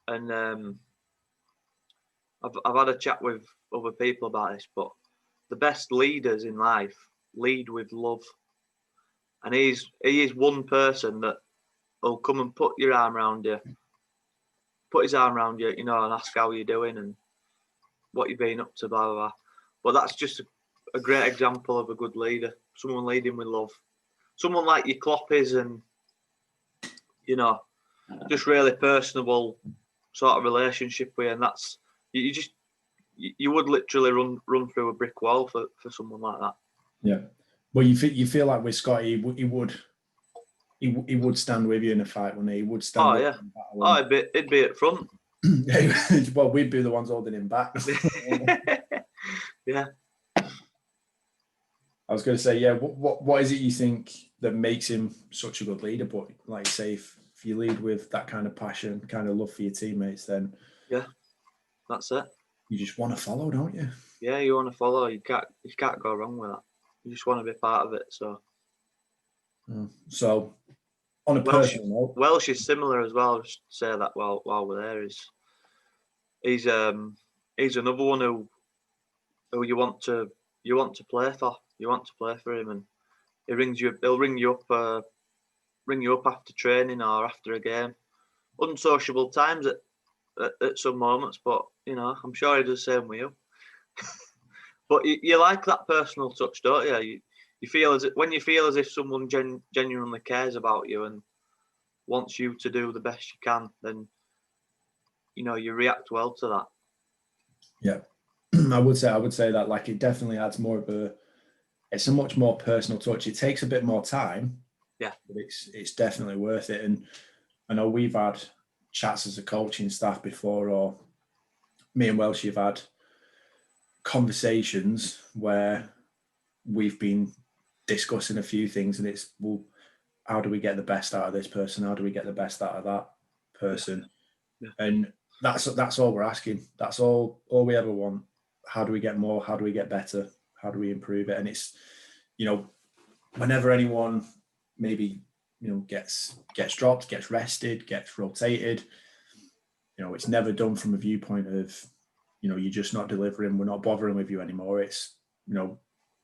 I've had a chat with other people about this, but the best leaders in life lead with love, and he is one person that will come and put his arm around you, and ask how you're doing and what you've been up to, blah blah blah. But that's just a great example of a good leader, someone leading with love, someone like your Klopp is, and just really personable sort of relationship with, and that's you would literally run through a brick wall for someone like that. Yeah. Well, you feel like with Scotty, he would stand with you in a fight, wouldn't he? He would stand. Oh yeah. It'd be at front. Well, we'd be the ones holding him back. Yeah. I was going to say, yeah. What is it you think that makes him such a good leader? But like you say, if you lead with that kind of passion, kind of love for your teammates, then that's it. You just want to follow, don't you? Yeah, you want to follow. You can't go wrong with that. You just want to be part of it. So, on a personal note, Welsh is similar as well. Just say that while we're there, he's another one who you want to play for. You want to play for him, and he'll ring you up after training or after a game. Unsociable times at at some moments, but you know, I'm sure he does the same with you. But you like that personal touch, don't you? You feel when you feel as if someone genuinely cares about you and wants you to do the best you can, then you know you react well to that. Yeah, I would say that like it definitely adds more of it's a much more personal touch. It takes a bit more time, yeah, but it's definitely worth it. And I know we've had chats as a coaching staff before, or me and Welsh have had conversations where we've been discussing a few things, and it's, well, how do we get the best out of this person? How do we get the best out of that person? Yeah. And that's all we're asking. That's all we ever want. How do we get more? How do we get better? How do we improve it? And it's, you know, whenever anyone maybe, you know, gets dropped, gets rested, gets rotated, you know, it's never done from a viewpoint of, you know, you're just not delivering, we're not bothering with you anymore. It's, you know,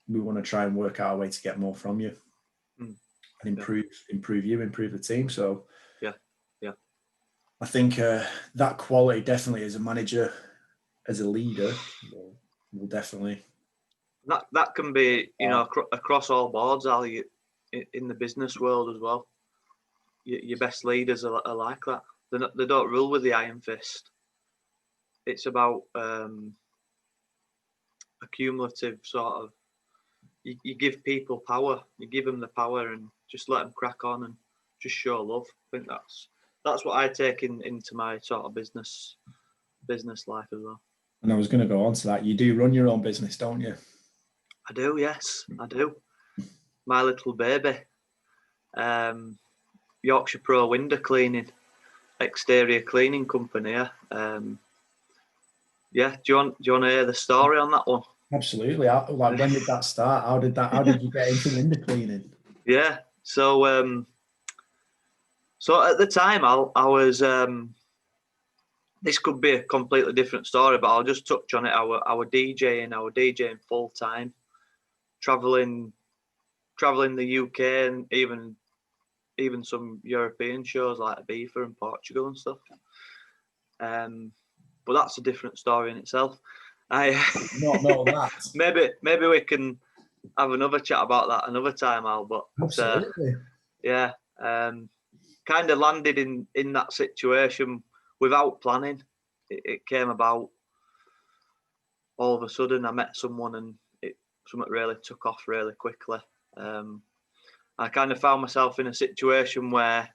we want to try and work out a way to get more from you and improve you, improve the team. So yeah. I think that quality definitely as a manager, as a leader, will definitely. That can be, you know, across all boards, Ali, in the business world as well. Your best leaders are like that. They don't rule with the iron fist. It's about a cumulative sort of. You give people power. You give them the power and just let them crack on and just show love. I think that's what I take into my sort of business life as well. And I was going to go on to that. You do run your own business, don't you? I do, yes, I do. My little baby, Yorkshire Pro Window Cleaning, exterior cleaning company. Yeah, do you want to hear the story on that one? Absolutely. Like, when did that start? How did you get into window cleaning? Yeah, so at the time I was. This could be a completely different story, but I'll just touch on it. Our DJing full time, traveling the UK and even some European shows like Ibiza and Portugal and stuff. But that's a different story in itself. Not know that. Maybe we can have another chat about that another time, Al. But absolutely, yeah, kind of landed in that situation without planning. It came about all of a sudden. I met someone and something really took off really quickly. I kind of found myself in a situation where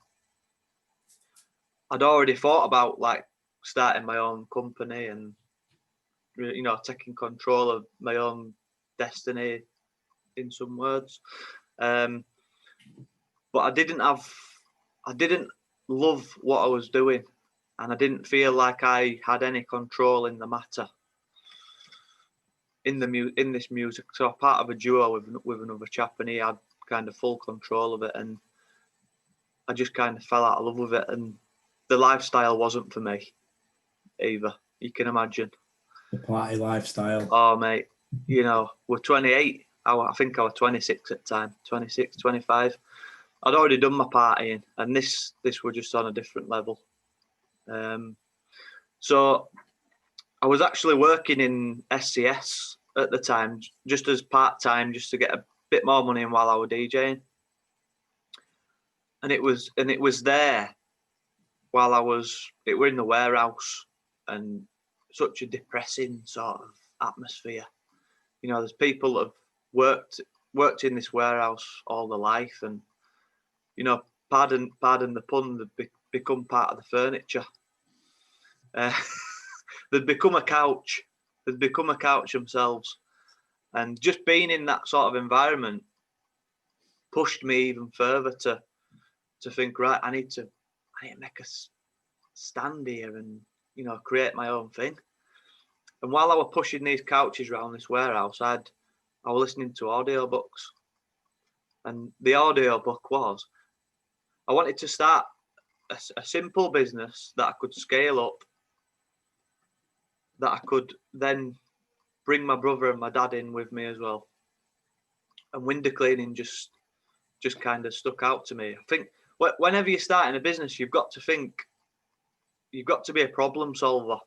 I'd already thought about like starting my own company and, you know, taking control of my own destiny in some words. But I didn't love what I was doing, and I didn't feel like I had any control in the matter in this music. So I'm part of a duo with another chap, and he had kind of full control of it, and I just kind of fell out of love with it, and the lifestyle wasn't for me either. You can imagine the party lifestyle. Oh mate, you know, we're 28. I think I was 26 at the time, 26, 25. I'd already done my partying, and this was just on a different level. So I was actually working in SCS at the time, just as part-time, just to get a bit more money in while I was DJing. And it was there while it were in the warehouse, and such a depressing sort of atmosphere. You know, there's people that have worked in this warehouse all their life, and, you know, pardon the pun, they've become part of the furniture. They'd become a couch. They'd become a couch themselves. And just being in that sort of environment pushed me even further to think, right, I need to make a stand here and, you know, create my own thing. And while I was pushing these couches around this warehouse, I was listening to audiobooks. And the audiobook was, I wanted to start a simple business that I could scale up, that I could then bring my brother and my dad in with me as well. And window cleaning just kind of stuck out to me. I think whenever you're starting a business, you've got to think you've got to be a problem solver.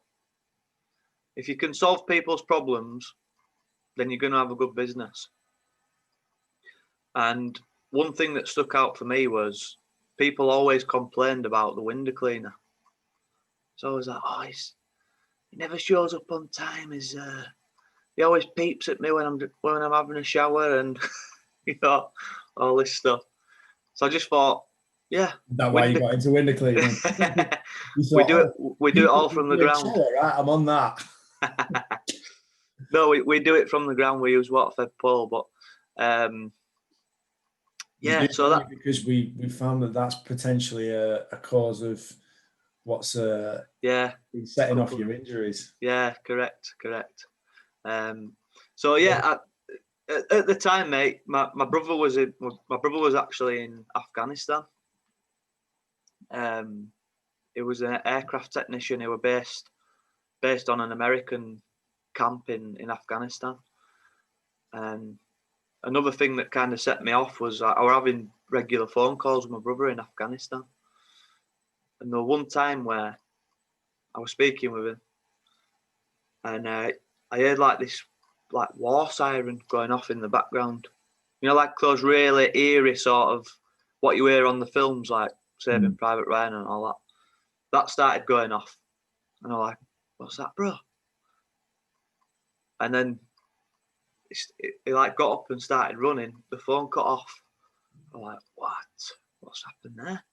If you can solve people's problems, then you're going to have a good business. And one thing that stuck out for me was people always complained about the window cleaner. So I was like, oh, he never shows up on time. He always peeps at me when I'm having a shower, and all this stuff. So I just thought, yeah, That's why you got into window cleaning. we do it all from the ground. Right, I'm on that. No, we do it from the ground. We use water-fed pole, but yeah. So that because we found that that's potentially a cause of what's setting off your injuries. Yeah, correct. So yeah, at the time, mate, my brother was actually in Afghanistan. He was an aircraft technician. He was based on an American camp in Afghanistan. And another thing that kind of set me off was I was having regular phone calls with my brother in Afghanistan. And the one time where I was speaking with him, and I heard like this war siren going off in the background. Like those really eerie sort of what you hear on the films, like Saving Private Ryan and all that. That started going off, and I'm like, "What's that, bro?" And then he like got up and started running. The phone cut off. I'm like, "What? What's happened there?"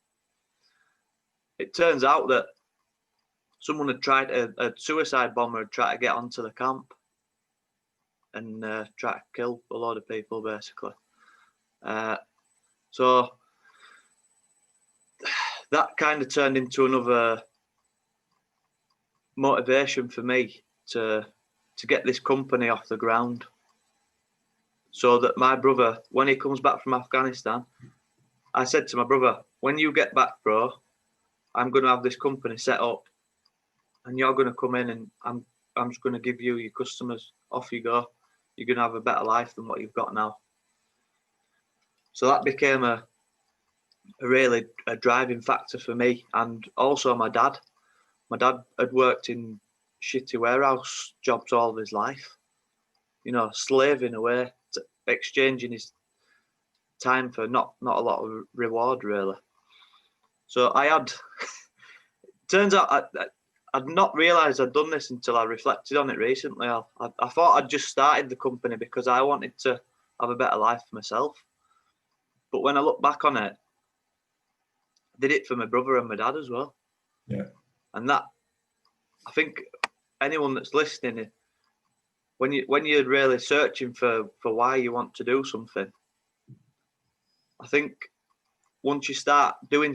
It turns out that someone had tried a suicide bomber had tried to get onto the camp and try to kill a lot of people, basically. So that kind of turned into another motivation for me to get this company off the ground, so that my brother, when he comes back from Afghanistan, I said to my brother, when you get back, bro, I'm going to have this company set up, and you're going to come in, and I'm just going to give you your customers. Off you go. You're going to have a better life than what you've got now. So that became a really driving factor for me, and also my dad. My dad had worked in shitty warehouse jobs all of his life, slaving away, exchanging his time for not a lot of reward, really. So I had, turns out I'd not realised I'd done this until I reflected on it recently. I thought I'd just started the company because I wanted to have a better life for myself. But when I look back on it, I did it for my brother and my dad as well. Yeah. And that, I think anyone that's listening, when you're really searching for why you want to do something, I think once you start doing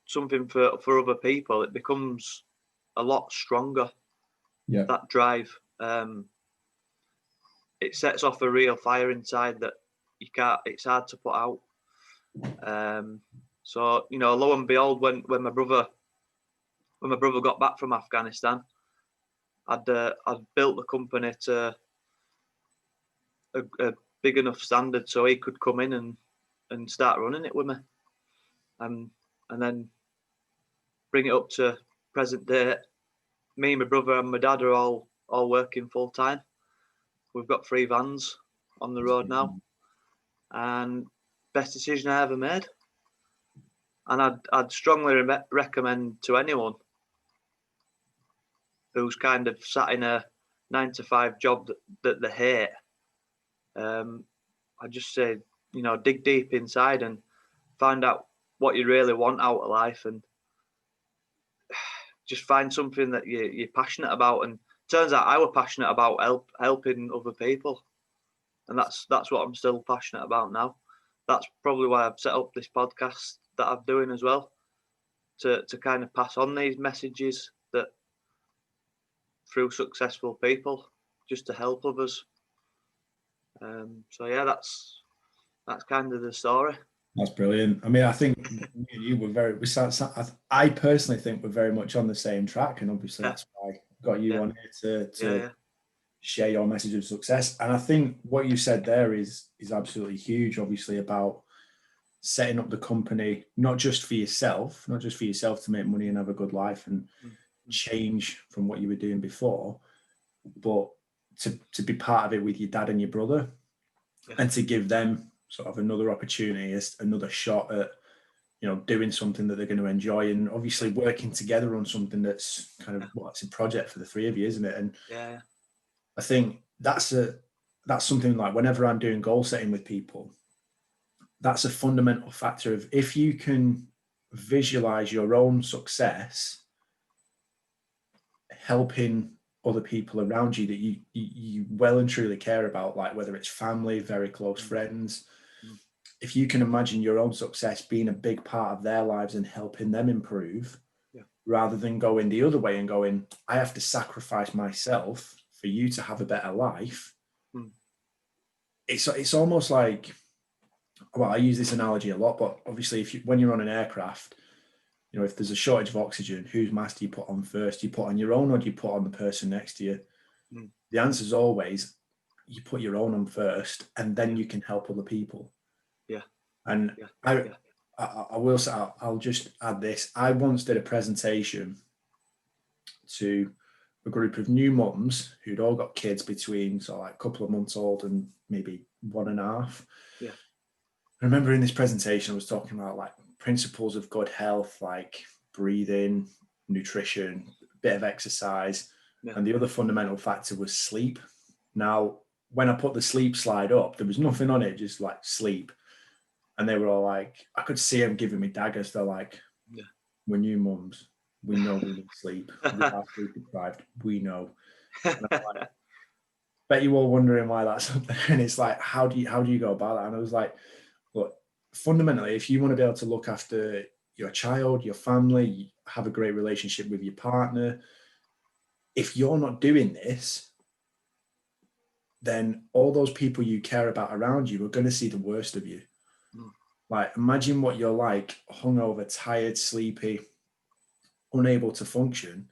something for other people, it becomes a lot stronger. Yeah. That drive. It sets off a real fire inside that you can't. It's hard to put out. So lo and behold, when my brother got back from Afghanistan, I'd built the company to a big enough standard so he could come in and start running it with me, and then bring it up to present day. Me, my brother, and my dad are all working full time. We've got 3 vans on the road now, and best decision I ever made. And I'd strongly recommend to anyone who's kind of sat in a 9-to-5 job that they hate. I just say, dig deep inside and find out what you really want out of life, and just find something that you're passionate about. And turns out I was passionate about helping other people, and that's what I'm still passionate about now. That's probably why I've set up this podcast that I'm doing as well, to kind of pass on these messages that through successful people, just to help others. So yeah, that's kind of the story. That's brilliant. I mean, I think me and you were I personally think we're very much on the same track, and obviously that's why I got you on here to share your message of success. And I think what you said there is absolutely huge, obviously, about setting up the company, not just for yourself to make money and have a good life and change from what you were doing before, but to be part of it with your dad and your brother, and to give them sort of another opportunity, another shot at, doing something that they're going to enjoy, and obviously working together on something that's kind of, it's a project for the three of you, isn't it? And I think that's something, like, whenever I'm doing goal setting with people, that's a fundamental factor of, if you can visualize your own success helping other people around you that you well and truly care about, like whether it's family, very close friends, if you can imagine your own success being a big part of their lives and helping them improve, rather than going the other way and going, I have to sacrifice myself for you to have a better life. It's almost like, well, I use this analogy a lot, but obviously when you're on an aircraft, if there's a shortage of oxygen, whose mask do you put on first? Do you put on your own, or do you put on the person next to you? The answer is always, you put your own on first, and then you can help other people. And I will say, I'll just add this. I once did a presentation to a group of new mums who'd all got kids between, so like a couple of months old and maybe 1.5. I remember in this presentation, I was talking about like principles of good health, like breathing, nutrition, a bit of exercise. And the other fundamental factor was sleep. Now, when I put the sleep slide up, there was nothing on it, just like sleep. And they were all like, I could see them giving me daggers. They're like, we're new mums. We know we need sleep. We are sleep deprived. We know. And I'm like, bet you all wondering why that's up there. And it's like, how do you go about that? And I was like, look, fundamentally, if you want to be able to look after your child, your family, have a great relationship with your partner, if you're not doing this, then all those people you care about around you are going to see the worst of you. Like, imagine what you're like, hungover, tired, sleepy, unable to function.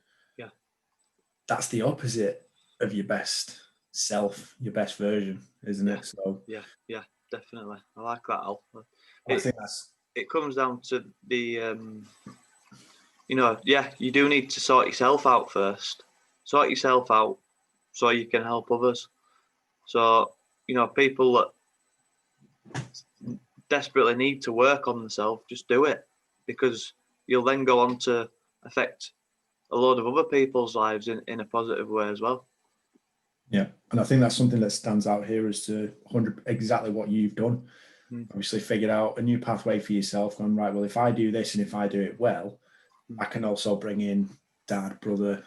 That's the opposite of your best self, your best version, isn't it? So yeah, definitely. I like that, Al. I think it comes down to the you do need to sort yourself out first. Sort yourself out so you can help others. So, people that desperately need to work on themselves, just do it, because you'll then go on to affect a load of other people's lives in a positive way as well. Yeah, and I think that's something that stands out here as to exactly what you've done. Obviously figured out a new pathway for yourself, going, right, well, if I do this and if I do it well, I can also bring in dad, brother,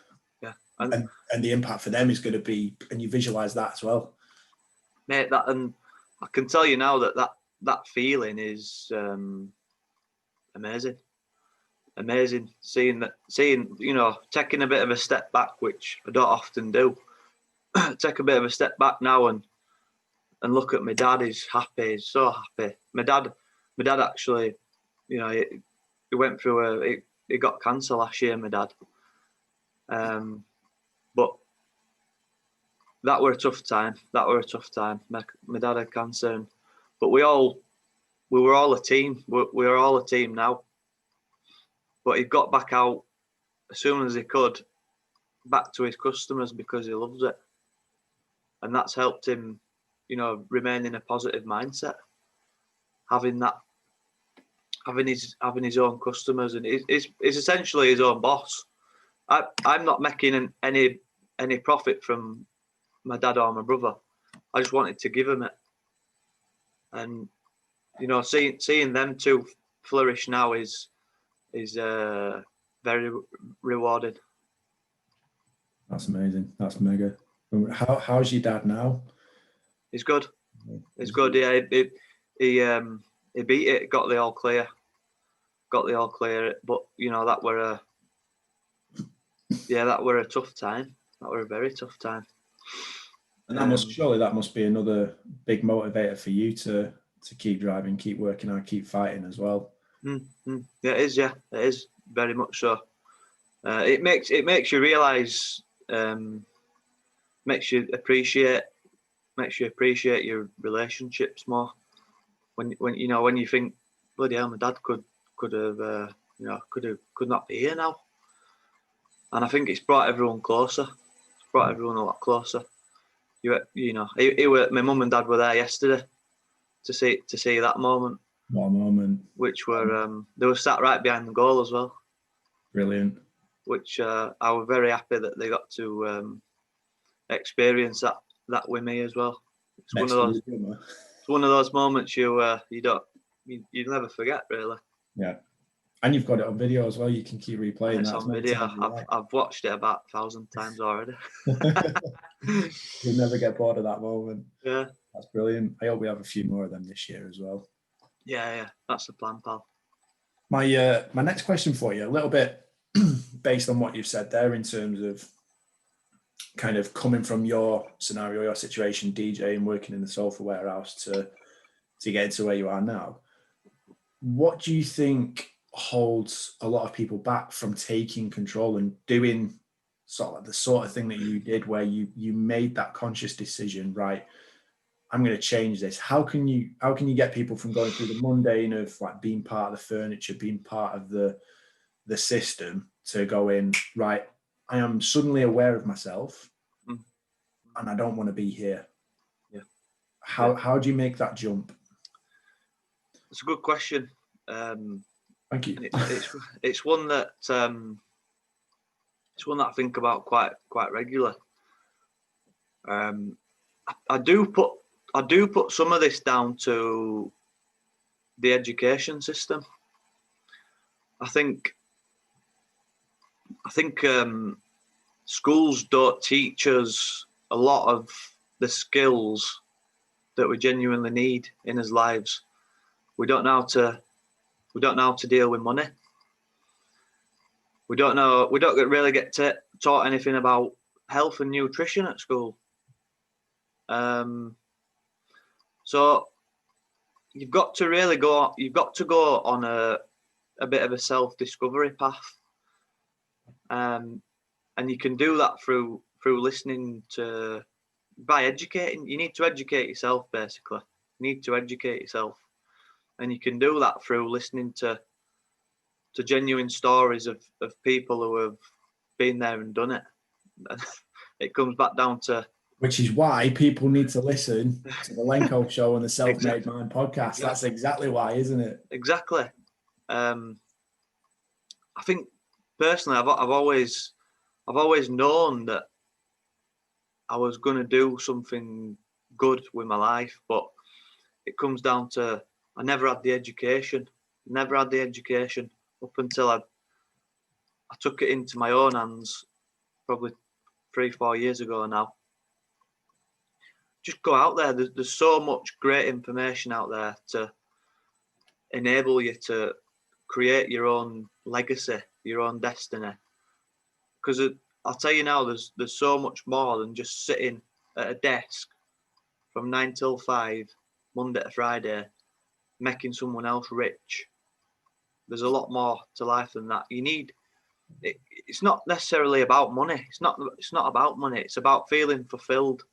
and the impact for them is going to be, and you visualize that as well. Mate, and I can tell you now that feeling is amazing. Seeing, taking a bit of a step back, which I don't often do. Take a bit of a step back now and look at my dad. He's happy. He's so happy. My dad actually, he went through he got cancer last year, my dad. But that were a tough time. My dad had cancer, but we were all a team. We were all a team now. But he got back out as soon as he could, back to his customers, because he loves it. And that's helped him, remain in a positive mindset. Having his own customers, and he's essentially his own boss. I'm not making any profit from my dad or my brother. I just wanted to give him it. And, seeing them two flourish now is very rewarding. That's amazing. That's mega. How's your dad now? He's good. He's good. Yeah, he beat it. Got the all clear. But that were a tough time. That were a very tough time. And that must be another big motivator for you to keep driving, keep working hard, keep fighting as well. Yeah, it is. Yeah, it is very much so. It makes you realise, makes you appreciate your relationships more. When you think bloody hell, my dad could have could not be here now. And I think it's brought everyone closer. It's brought everyone a lot closer. My mum and dad were there yesterday to see that moment. What a moment! Which were they were sat right behind the goal as well. Brilliant. Which I was very happy that they got to experience that with me as well. It's one of those moments you'll never forget, really. Yeah, and you've got it on video as well. You can keep replaying that. It's on video. I've watched it about 1,000 times already. You'll never get bored of that moment. Yeah, that's brilliant. I hope we have a few more of them this year as well. Yeah, that's the plan, pal. My next question for you, a little bit based on what you've said there in terms of kind of coming from your scenario, your situation, DJing, working in the sofa warehouse to get to where you are now. What do you think holds a lot of people back from taking control and doing the sort of thing that you did, where you made that conscious decision, right? I'm going to change this. How can you get people from going through the mundane of like being part of the furniture, being part of the system, to go in, right, I am suddenly aware of myself and I don't want to be here. Yeah. How do you make that jump? It's a good question. Thank you. It's one that I think about quite regularly. I do put some of this down to the education system. I think schools don't teach us a lot of the skills that we genuinely need in our lives. We don't know how to deal with money. We don't really get taught anything about health and nutrition at school. So you've got to go on a bit of a self-discovery path. And you can do that through listening by educating. You need to educate yourself, basically. You need to educate yourself. And you can do that through listening to genuine stories of people who have been there and done it. It comes back down to... Which is why people need to listen to the Lenko Show and the Self-Made Man podcast. Exactly. That's exactly why, isn't it? Exactly. I think personally, I've always known that I was going to do something good with my life, but it comes down to I never had the education. Up until I took it into my own hands, probably 3-4 years ago now. Just go out there. There's so much great information out there to enable you to create your own legacy, your own destiny. Because I'll tell you now, there's so much more than just sitting at a desk from 9 till 5, Monday to Friday, making someone else rich. There's a lot more to life than that. It's not necessarily about money. It's not about money. It's about feeling fulfilled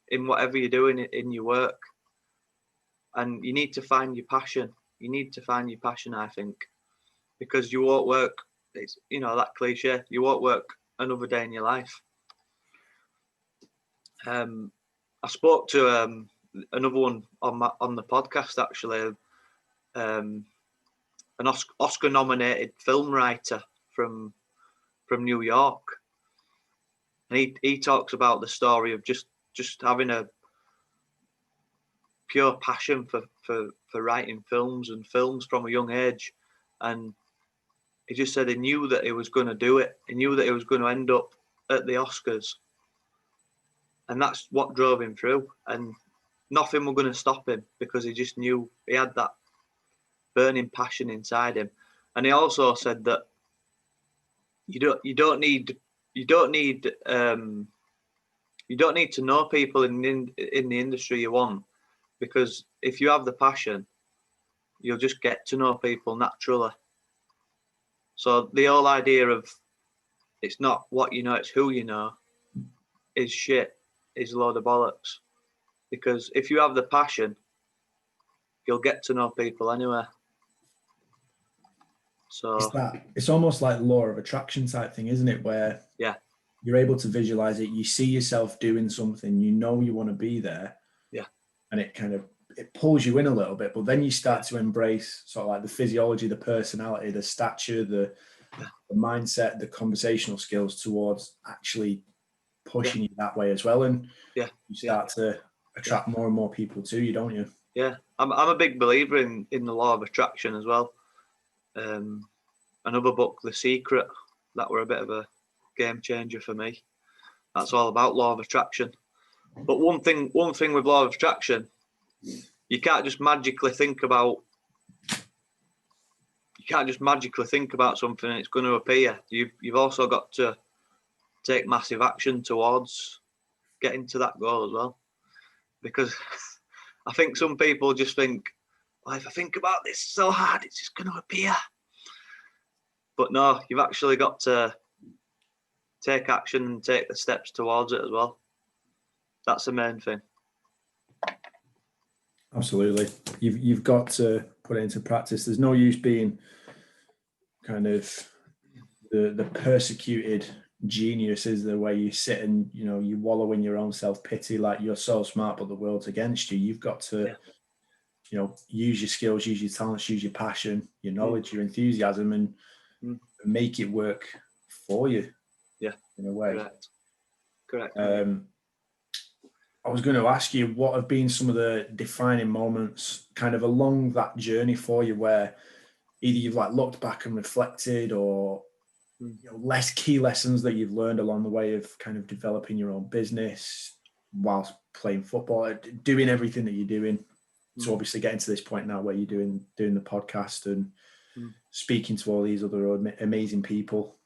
in whatever you're doing in your work. And you need to find your passion. I think, because you won't work. It's that cliche. You won't work another day in your life. I spoke to another one on the podcast, actually. An Oscar-nominated film writer from New York, and he talks about the story of just having a pure passion for writing films from a young age, and he just said he knew that he was going to do it. He knew that he was going to end up at the Oscars, and that's what drove him through. And nothing was going to stop him, because he just knew he had that burning passion inside him. And he also said that you don't need to know people in the industry you want, because if you have the passion, you'll just get to know people naturally. So the whole idea of it's not what you know, it's who you know, is shit, is a load of bollocks. Because if you have the passion, you'll get to know people anyway. So it's almost like law of attraction type thing, isn't it? Where you're able to visualize it, you see yourself doing something, you know you want to be there. Yeah. And it pulls you in a little bit, but then you start to embrace sort of like the physiology, the personality, the stature, the mindset, the conversational skills towards actually pushing you that way as well. And you start to attract more and more people to you, don't you? Yeah, I'm a big believer in the law of attraction as well. Another book, The Secret, that were a bit of a game changer for me. That's all about law of attraction. But one thing with law of attraction, you can't just magically think about something and it's going to appear. You've also got to take massive action towards getting to that goal as well. Because I think some people just think, well, if I think about this so hard, it's just going to appear. But no, you've actually got to take action and take the steps towards it as well. That's the main thing. Absolutely. You've got to put it into practice. There's no use being kind of the persecuted genius, is the way you sit and, you wallow in your own self-pity, like you're so smart, but the world's against you. You've got to, use your skills, use your talents, use your passion, your knowledge, your enthusiasm, and make it work for you. Yeah. In a way. Correct. I was going to ask you, what have been some of the defining moments kind of along that journey for you, where either you've like looked back and reflected, or less key lessons that you've learned along the way of kind of developing your own business whilst playing football, doing everything that you're doing. So obviously getting to this point now where you're doing the podcast and speaking to all these other amazing people.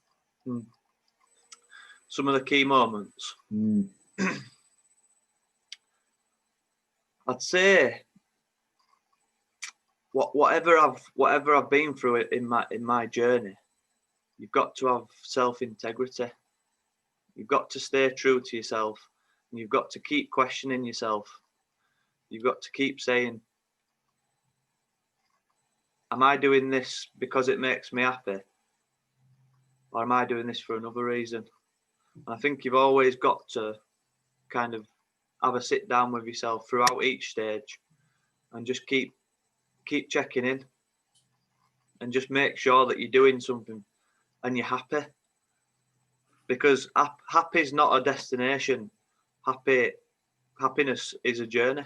Some of the key moments. I'd say whatever I've been through it in my journey, you've got to have self-integrity. You've got to stay true to yourself, and you've got to keep questioning yourself. You've got to keep saying, am I doing this because it makes me happy? Or am I doing this for another reason? And I think you've always got to kind of have a sit down with yourself throughout each stage and just keep checking in and just make sure that you're doing something and you're happy. Because happy is not a destination. Happiness is a journey.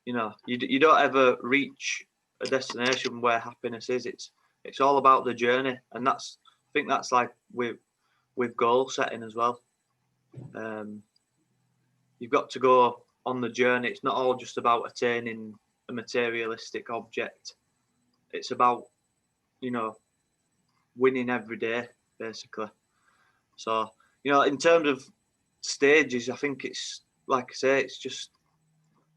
You don't ever reach a destination where happiness is. It's all about the journey, and I think that's like with goal setting as well. You've got to go on the journey. It's not all just about attaining a materialistic object. It's about, winning every day, basically. So, in terms of stages, I think it's, like I say, it's just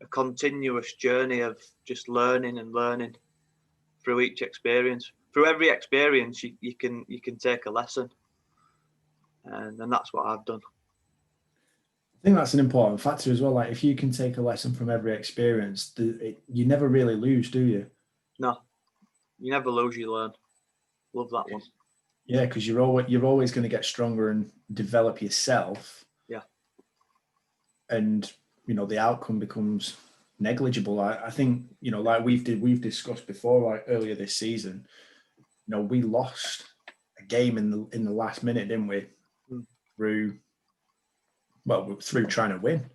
a continuous journey of just learning and learning through each experience. Through every experience, you can take a lesson, and that's what I've done. I think that's an important factor as well. Like, if you can take a lesson from every experience, you never really lose, do you? No, you never lose, you learn. Love that one. Yeah, because you're always going to get stronger and develop yourself. Yeah. And the outcome becomes negligible. I think like we've discussed before, like earlier this season, we lost a game in the last minute, didn't we? Through trying to win.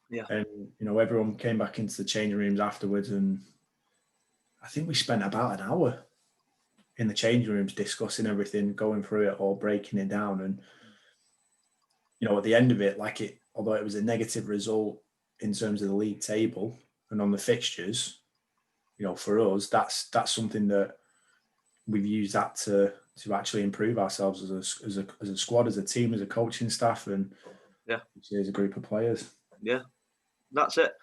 Yeah. And everyone came back into the changing rooms afterwards, and I think we spent about an hour in the changing rooms discussing everything, going through it all, breaking it down. And at the end of it, although it was a negative result in terms of the league table and on the fixtures, for us, that's something that we've used that to actually improve ourselves as a squad, as a team, as a coaching staff, and as a group of players. Yeah, that's it.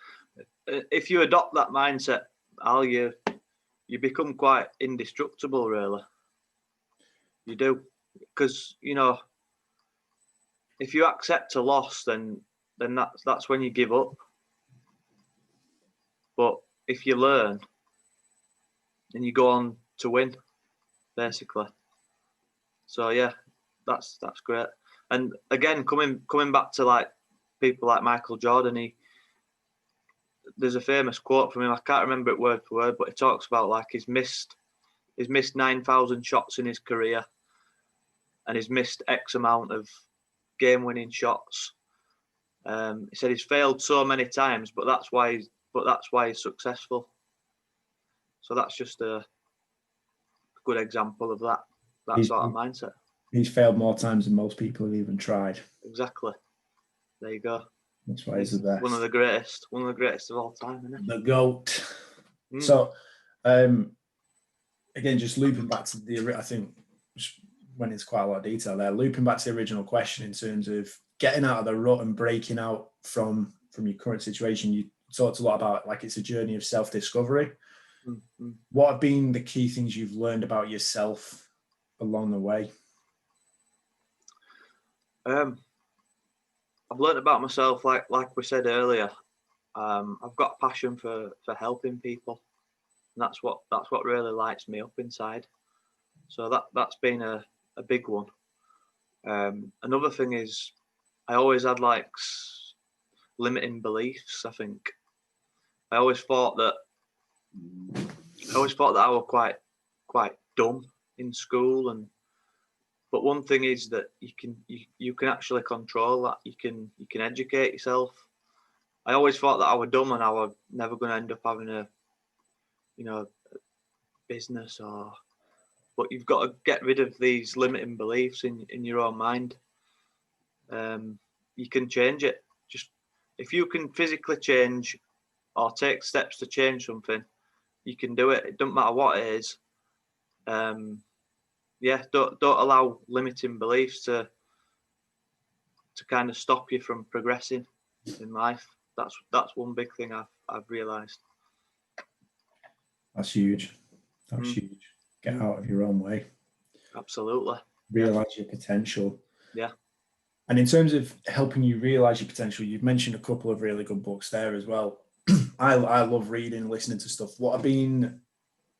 If you adopt that mindset, Al, you become quite indestructible, really. You do, because if you accept a loss, then that's when you give up. But if you learn and you go on to win, basically. So yeah, that's great. And again, coming back to like people like Michael Jordan, there's a famous quote from him. I can't remember it word for word, but he talks about like he's missed 9,000 shots in his career, and he's missed X amount of game-winning shots. He said he's failed so many times, but that's why he's successful. So that's just a good example of that sort of mindset. He's failed more times than most people have even tried. Exactly. There you go. That's why he's the best. One of the greatest of all time, isn't it? The GOAT. So, again, just looping back to I think went into quite a lot of detail there. Looping back to the original question in terms of getting out of the rut and breaking out from your current situation, you talked a lot about like it's a journey of self-discovery. Mm-hmm. What have been the key things you've learned about yourself along the way? I've learned about myself, like we said earlier. I've got a passion for helping people, and that's what really lights me up inside. So that's been a big one. Another thing is I always had like limiting beliefs. I think I always thought that I was quite dumb in school, but one thing is that you can actually control that. You can educate yourself. I always thought that I was dumb and I was never going to end up having a business but you've got to get rid of these limiting beliefs in your own mind. You can change it. Just if you can physically change or take steps to change something, you can do it. It doesn't matter what it is. Don't allow limiting beliefs to kind of stop you from progressing in life. That's one big thing I've realised. That's huge. That's huge. Get out of your own way. Absolutely. Realise your potential. Yeah. And in terms of helping you realise your potential, you've mentioned a couple of really good books there as well. I love reading, listening to stuff. What have been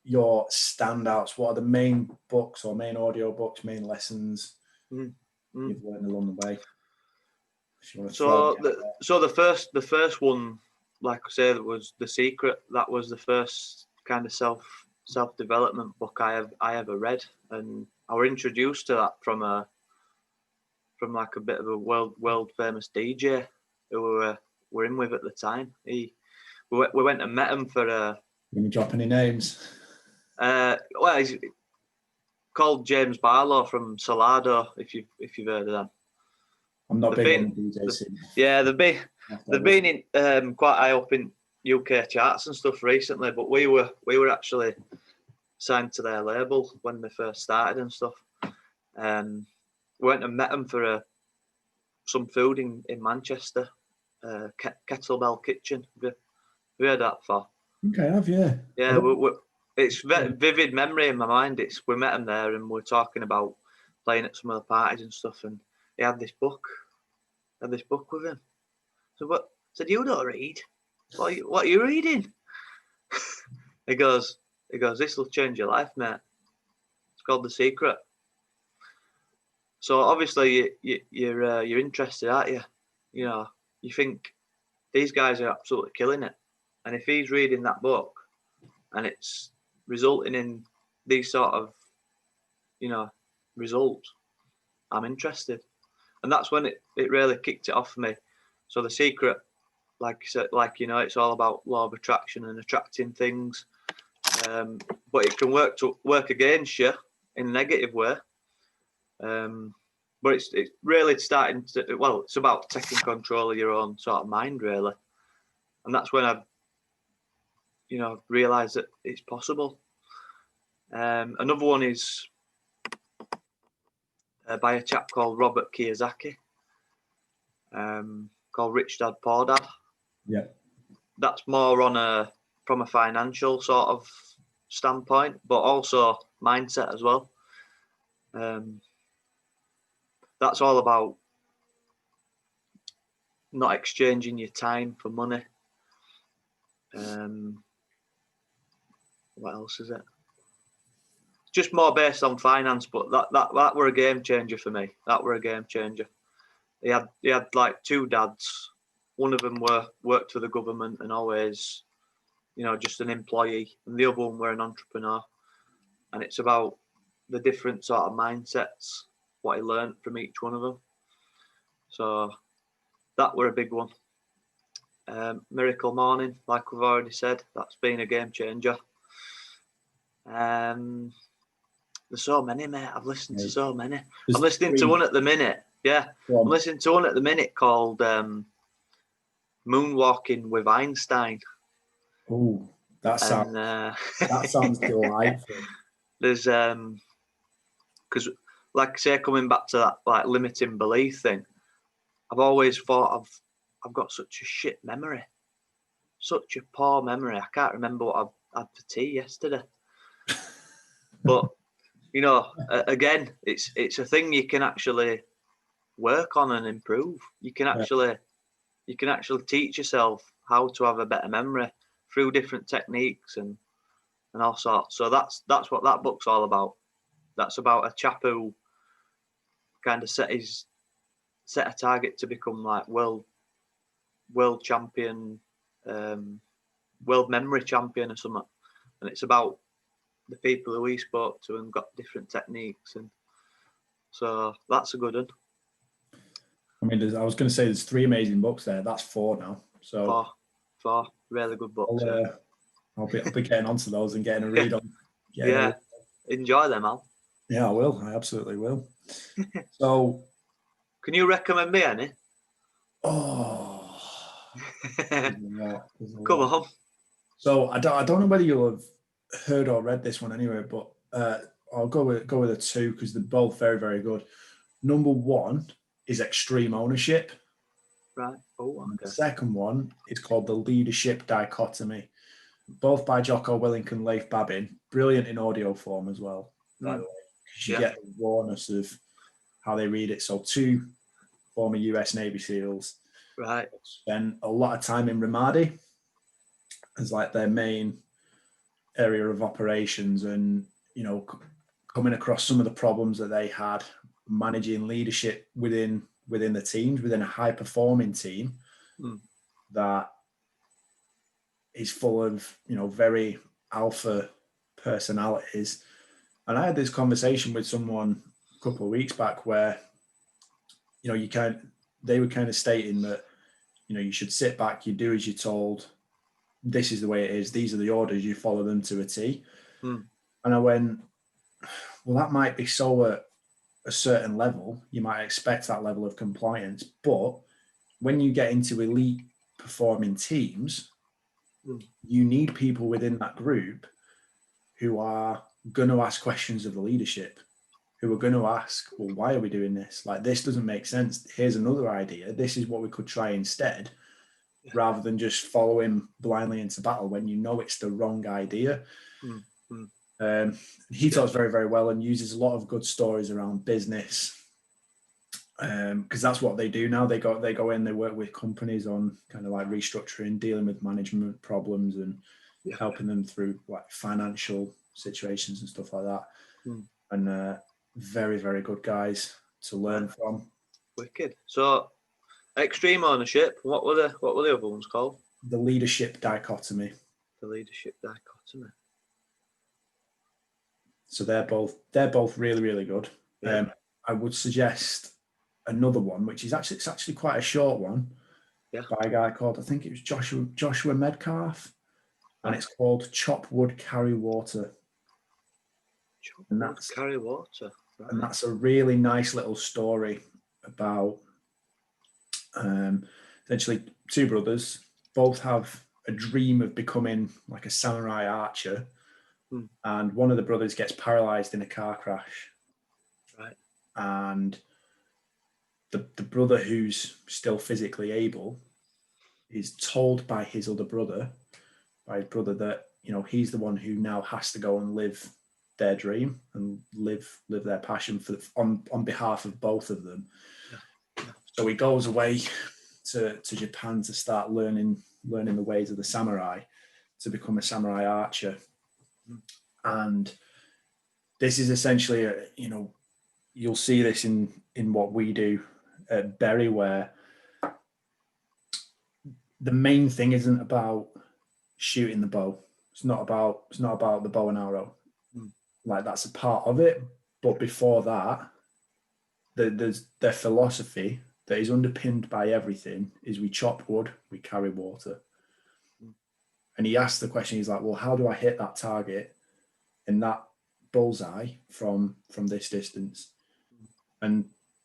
your standouts? What are the main books or main audio books, main lessons you've learned along the way? So the first one, like I said, was The Secret. That was the first kind of self-development book I ever read, and I was introduced to that from like a bit of a world famous DJ who we were in with at the time. We went and met him for a. Can you drop any names? Well, he's called James Barlow from Salado. If you've heard of them. I'm not big on DJ scene. Yeah, they've been in quite high up in UK charts and stuff recently, but we were actually signed to their label when they first started and stuff. We went and met them for some food in Manchester, Kettlebell Kitchen. Have you heard that before? Okay, I have, yeah. Yeah, it's vivid memory in my mind. We met him there and we're talking about playing at some of the parties and stuff, and he had this book with him. So what? Said, you don't read. What are you reading? He goes, this will change your life, mate. It's called The Secret. So obviously you're interested, aren't you? You know, you think these guys are absolutely killing it, and if he's reading that book and it's resulting in these sort of, results, I'm interested. And that's when it really kicked it off for me. So The Secret, like you said, it's all about law of attraction and attracting things. But it can work against you in a negative way. But it's really starting to, it's about taking control of your own sort of mind, really. And that's when I, realised that it's possible. Another one is by a chap called Robert Kiyosaki, called Rich Dad Poor Dad. Yeah. That's more from a financial sort of standpoint, but also mindset as well. That's all about not exchanging your time for money. What else is it? just more based on finance, but that were a game changer for me. That were a game changer. He had like 2 dads. One of them worked for the government and always, just an employee, and the other one were an entrepreneur. And it's about the different sort of mindsets, what he learned from each one of them. So that were a big one. Miracle Morning, like we've already said, that's been a game changer. There's so many, mate. I've listened to so many. I'm listening to one at the minute. Yeah, I'm listening to one at the minute called Moonwalking with Einstein. Oh, that sounds delightful. There's because, like I say, coming back to that like limiting belief thing, I've always thought I've got such a shit memory, such a poor memory. I can't remember what I had for tea yesterday. But again, it's a thing you can actually work on and improve. You can actually teach yourself how to have a better memory through different techniques and all sorts. So that's what that book's all about. That's about a chap who kind of set a target to become like world champion, world memory champion or something. And it's about the people who he spoke to and got different techniques, and so that's a good one. I mean, I was going to say there's 3 amazing books there. That's 4 now. So 4 really good books. I'll be getting onto those and getting a read on. Enjoy them, Al. Yeah, I will. I absolutely will. So, can you recommend me any? Oh, there's a Come lot. on. So I don't know whether you'll have heard or read this one anyway, but I'll go with a 2 because they're both very, very good. Number 1 is Extreme Ownership. Right. Oh, okay. The second one is called The Leadership Dichotomy, both by Jocko Willink and Leif Babin. Brilliant in audio form as well, by the way, because you get the rawness of how they read it. So 2 former US Navy SEALs, right, spent a lot of time in Ramadi as like their main area of operations, and coming across some of the problems that they had managing leadership within the teams, within a high performing team that is full of very alpha personalities. And I had this conversation with someone a couple of weeks back where they were kind of stating that you should sit back, you do as you're told, this is the way it is, these are the orders, you follow them to a T. And I went, well, that might be so at a certain level, you might expect that level of compliance, but when you get into elite performing teams, you need people within that group who are going to ask questions of the leadership, who are going to ask, well, why are we doing this? Like, this doesn't make sense. Here's another idea. This is what we could try instead, rather than just following blindly into battle when it's the wrong idea. He talks very, very well and uses a lot of good stories around business, because that's what they do now. They go in, they work with companies on kind of like restructuring, dealing with management problems, and helping them through like financial situations and stuff like that. And very, very good guys to learn from. Wicked. So, Extreme Ownership. What were the other ones called? The Leadership Dichotomy. The Leadership Dichotomy. So they're both really, really good. Yeah. I would suggest another one, which is actually quite a short one, by a guy called, I think it was Joshua Medcalf, and it's called Chop Wood, Carry Water. Carry Water. Right. And that's a really nice little story about essentially 2 brothers, both have a dream of becoming like a samurai archer. And one of the brothers gets paralyzed in a car crash. Right. And the brother who's still physically able is told by his brother that, he's the one who now has to go and live their dream and live their passion on behalf of both of them. So he goes away to Japan to start learning the ways of the samurai, to become a samurai archer. And this is essentially, you'll see this in what we do at Bury, where the main thing isn't about shooting the bow. It's not about the bow and arrow. Like, that's a part of it. But before that, there's their philosophy that is underpinned by everything is we chop wood, we carry water. And he asked the question, he's like, well, how do I hit that target in that bullseye from this distance? And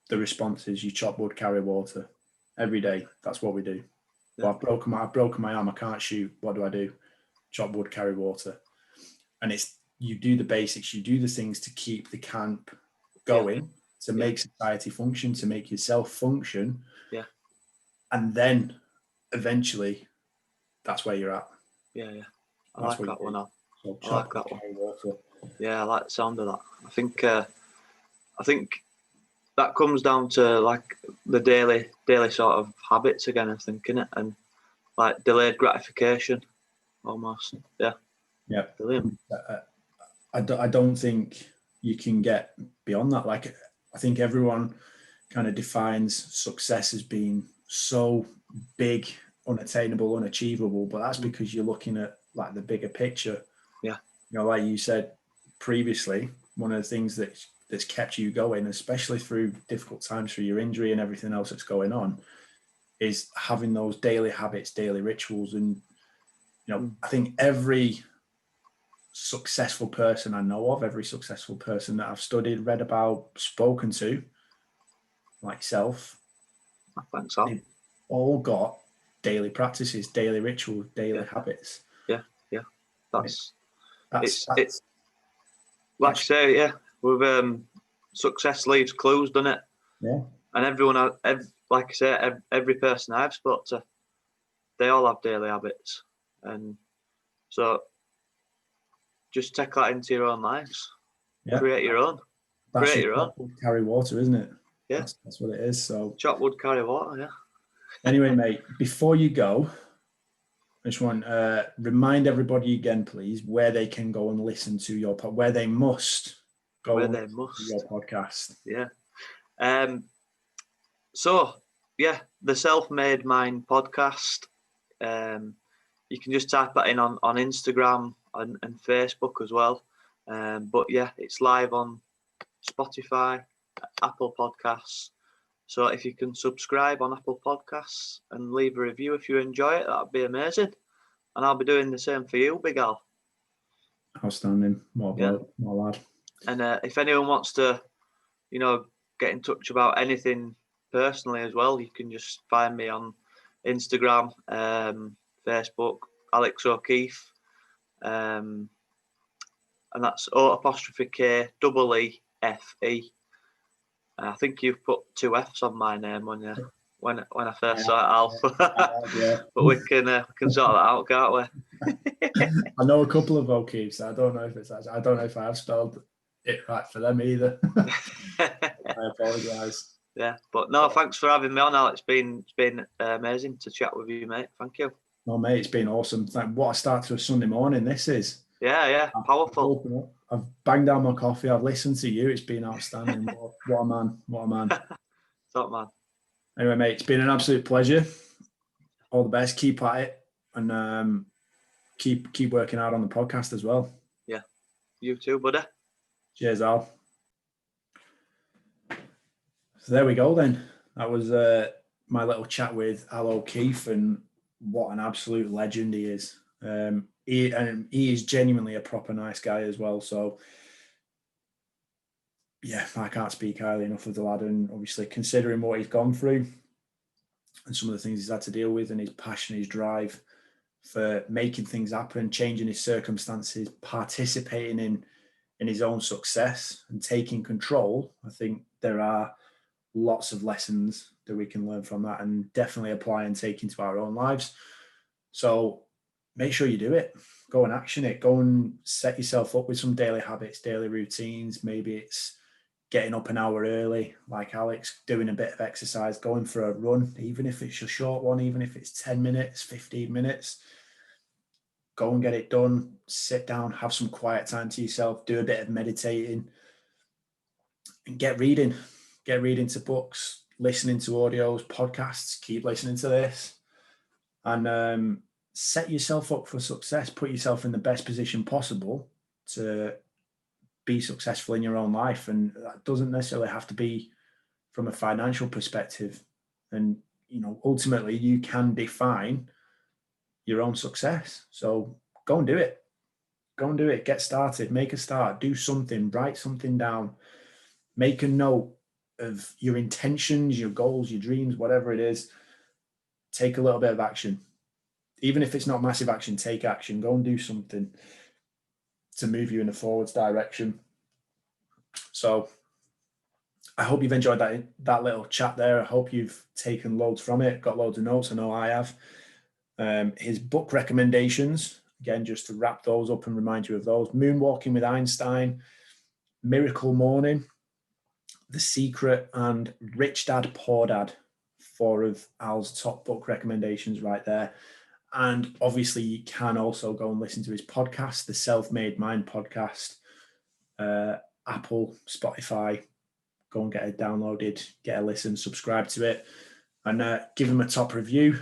the response is you chop wood, carry water every day. That's what we do. Yeah. Well, I've broken my arm. I can't shoot. What do I do? Chop wood, carry water. And you do the basics. You do the things to keep the camp going, to make society function, to make yourself function. Yeah. And then eventually that's where you're at. Yeah. I like that one. So I like that one. Yeah, I like the sound of that. I think that comes down to like the daily sort of habits again, I think, innit? And like delayed gratification almost. Yeah. Brilliant. I don't think you can get beyond that. Like, I think everyone kind of defines success as being so big, unattainable, unachievable, but that's because you're looking at like the bigger picture. Yeah. Like you said previously, one of the things that's kept you going, especially through difficult times through your injury and everything else that's going on, is having those daily habits, daily rituals. And, I think every successful person I know of, every successful person that I've studied, read about, spoken to, like yourself, thanks, Al. they've all got daily practices, daily rituals, daily habits. Yeah. That's like I say, yeah. With success leaves clues, doesn't it? Yeah. And everyone, like I say, every person I've spoke to, they all have daily habits, and so just take that into your own lives. Yeah. Create your own. That's create your own. Carry water, isn't it? Yeah. That's what it is. So chop wood, carry water. Yeah. Anyway, mate, before you go, I just want to remind everybody again, please, where they can go and listen to your where they must go where and they listen must to your podcast. Yeah. So yeah, the Self-Made Mind podcast. You can just type that in on Instagram and Facebook as well. But yeah, it's live on Spotify, Apple Podcasts. So if you can subscribe on Apple Podcasts and leave a review if you enjoy it, that'd be amazing. And I'll be doing the same for you, Big Al. Outstanding. More lad. And if anyone wants to, get in touch about anything personally as well, you can just find me on Instagram, Facebook, Alex O'Keefe. And that's O''K EEFE. I think you've put 2 F's on my name when I first saw it, Al. Yeah. But we can sort that out, can't we? I know a couple of O'Keefes. I don't know if I have spelled it right for them either. I apologise. Yeah, but no, thanks for having me on, Al. It's been amazing to chat with you, mate. Thank you. No, mate, it's been awesome. What a start to a Sunday morning this is. Yeah, powerful. I've banged down my coffee. I've listened to you. It's been outstanding. What a man. Top man. Anyway, mate, it's been an absolute pleasure. All the best. Keep at it, and keep working hard on the podcast as well. Yeah, you too, buddy. Cheers, Al. So there we go then. That was my little chat with Al O'Keefe, and what an absolute legend he is. He is genuinely a proper nice guy as well. So yeah, I can't speak highly enough of the lad, and obviously considering what he's gone through and some of the things he's had to deal with, and his passion, his drive for making things happen, changing his circumstances, participating in his own success and taking control. I think there are lots of lessons that we can learn from that, and definitely apply and take into our own lives. So make sure you do it. Go and action it. Go and set yourself up with some daily habits, daily routines. Maybe it's getting up an hour early, like Alex, doing a bit of exercise, going for a run, even if it's a short one, even if it's 10 minutes, 15 minutes. go and get it done. Sit down, have some quiet time to yourself, do a bit of meditating, and get reading to books, listening to audios, podcasts, keep listening to this, and set yourself up for success. Put yourself in the best position possible to be successful in your own life. And that doesn't necessarily have to be from a financial perspective. And, ultimately you can define your own success. So go and do it. Get started, make a start, do something, write something down, make a note of your intentions, your goals, your dreams, whatever it is. Take a little bit of action. Even if it's not massive action, take action. Go and do something to move you in a forwards direction. So I hope you've enjoyed that little chat there. I hope you've taken loads from it, got loads of notes. I know I have. His book recommendations, again, just to wrap those up and remind you of those: Moonwalking with Einstein, Miracle Morning, The Secret, and Rich Dad, Poor Dad. 4 of Al's top book recommendations right there. And obviously you can also go and listen to his podcast, the Self-Made Mind podcast, Apple, Spotify. Go and get it downloaded, get a listen, subscribe to it, and give him a top review,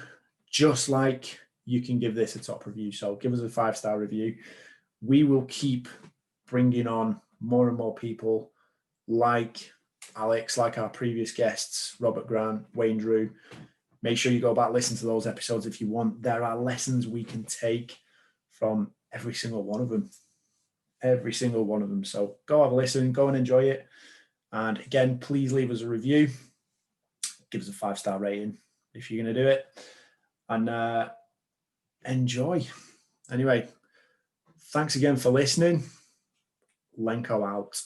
just like you can give this a top review. So give us a 5-star review. We will keep bringing on more and more people like Alex, like our previous guests, Robert Grant, Wayne Drew. Make sure you go back, listen to those episodes if you want. There are lessons we can take from every single one of them. So go have a listen, go and enjoy it. And again, please leave us a review. Give us a 5-star rating if you're going to do it. And enjoy. Anyway, thanks again for listening. Lenko out.